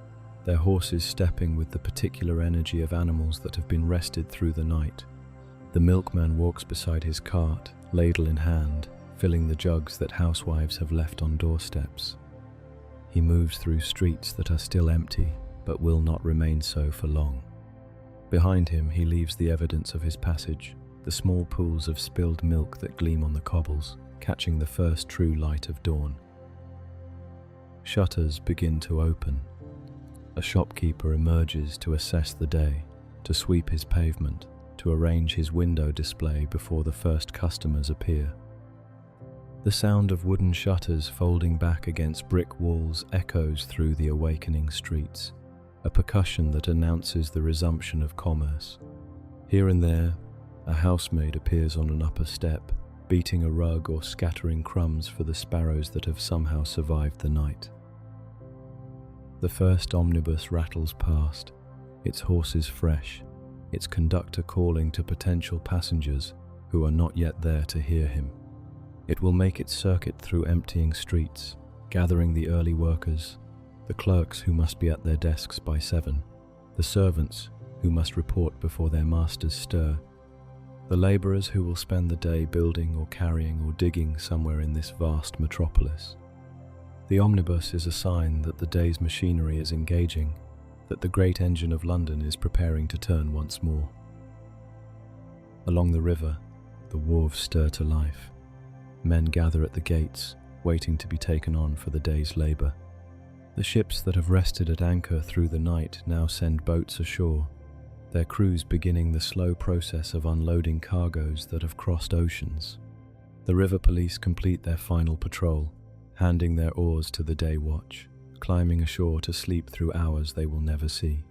their horses stepping with the particular energy of animals that have been rested through the night. The milkman walks beside his cart, ladle in hand, filling the jugs that housewives have left on doorsteps. He moves through streets that are still empty, but will not remain so for long. Behind him he leaves the evidence of his passage, the small pools of spilled milk that gleam on the cobbles, catching the first true light of dawn. Shutters begin to open. A shopkeeper emerges to assess the day, to sweep his pavement, to arrange his window display before the first customers appear. The sound of wooden shutters folding back against brick walls echoes through the awakening streets, a percussion that announces the resumption of commerce. Here and there, a housemaid appears on an upper step, beating a rug or scattering crumbs for the sparrows that have somehow survived the night. The first omnibus rattles past, its horses fresh, its conductor calling to potential passengers who are not yet there to hear him. It will make its circuit through emptying streets, gathering the early workers, the clerks who must be at their desks by 7, the servants who must report before their masters stir, the labourers who will spend the day building or carrying or digging somewhere in this vast metropolis. The omnibus is a sign that the day's machinery is engaging, that the great engine of London is preparing to turn once more. Along the river, the wharves stir to life. Men gather at the gates, waiting to be taken on for the day's labour. The ships that have rested at anchor through the night now send boats ashore, their crews beginning the slow process of unloading cargoes that have crossed oceans. The river police complete their final patrol, handing their oars to the day watch, climbing ashore to sleep through hours they will never see.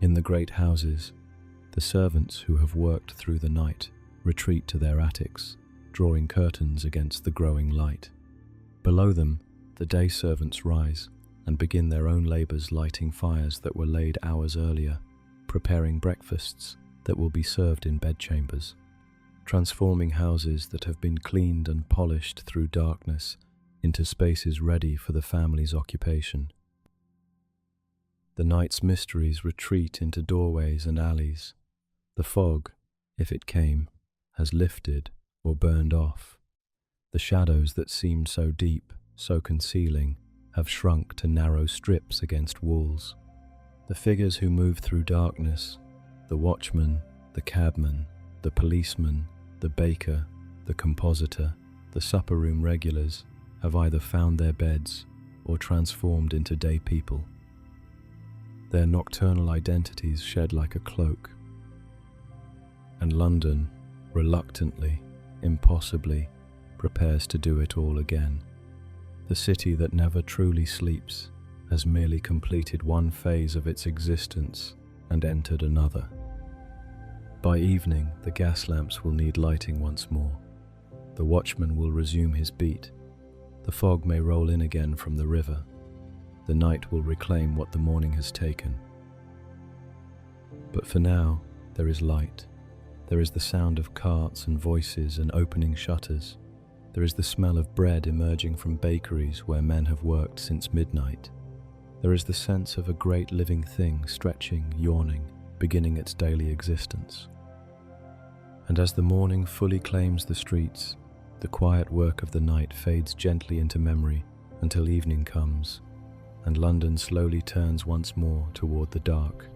In the great houses, the servants who have worked through the night retreat to their attics, drawing curtains against the growing light. Below them, the day servants rise and begin their own labours lighting fires that were laid hours earlier, preparing breakfasts that will be served in bedchambers, transforming houses that have been cleaned and polished through darkness into spaces ready for the family's occupation. The night's mysteries retreat into doorways and alleys. The fog, if it came, has lifted or burned off. The shadows that seemed so deep, so concealing, have shrunk to narrow strips against walls. The figures who move through darkness, the watchman, the cabman, the policeman, the baker, the compositor, the supper room regulars, have either found their beds or transformed into day people. their nocturnal identities shed like a cloak. And London, reluctantly, impossibly, prepares to do it all again. The city that never truly sleeps has merely completed one phase of its existence and entered another. By evening, the gas lamps will need lighting once more. The watchman will resume his beat. The fog may roll in again from the river. The night will reclaim what the morning has taken. But for now, there is light. There is the sound of carts and voices and opening shutters. There is the smell of bread emerging from bakeries where men have worked since midnight. There is the sense of a great living thing stretching, yawning, beginning its daily existence. And as the morning fully claims the streets, the quiet work of the night fades gently into memory until evening comes, and London slowly turns once more toward the dark.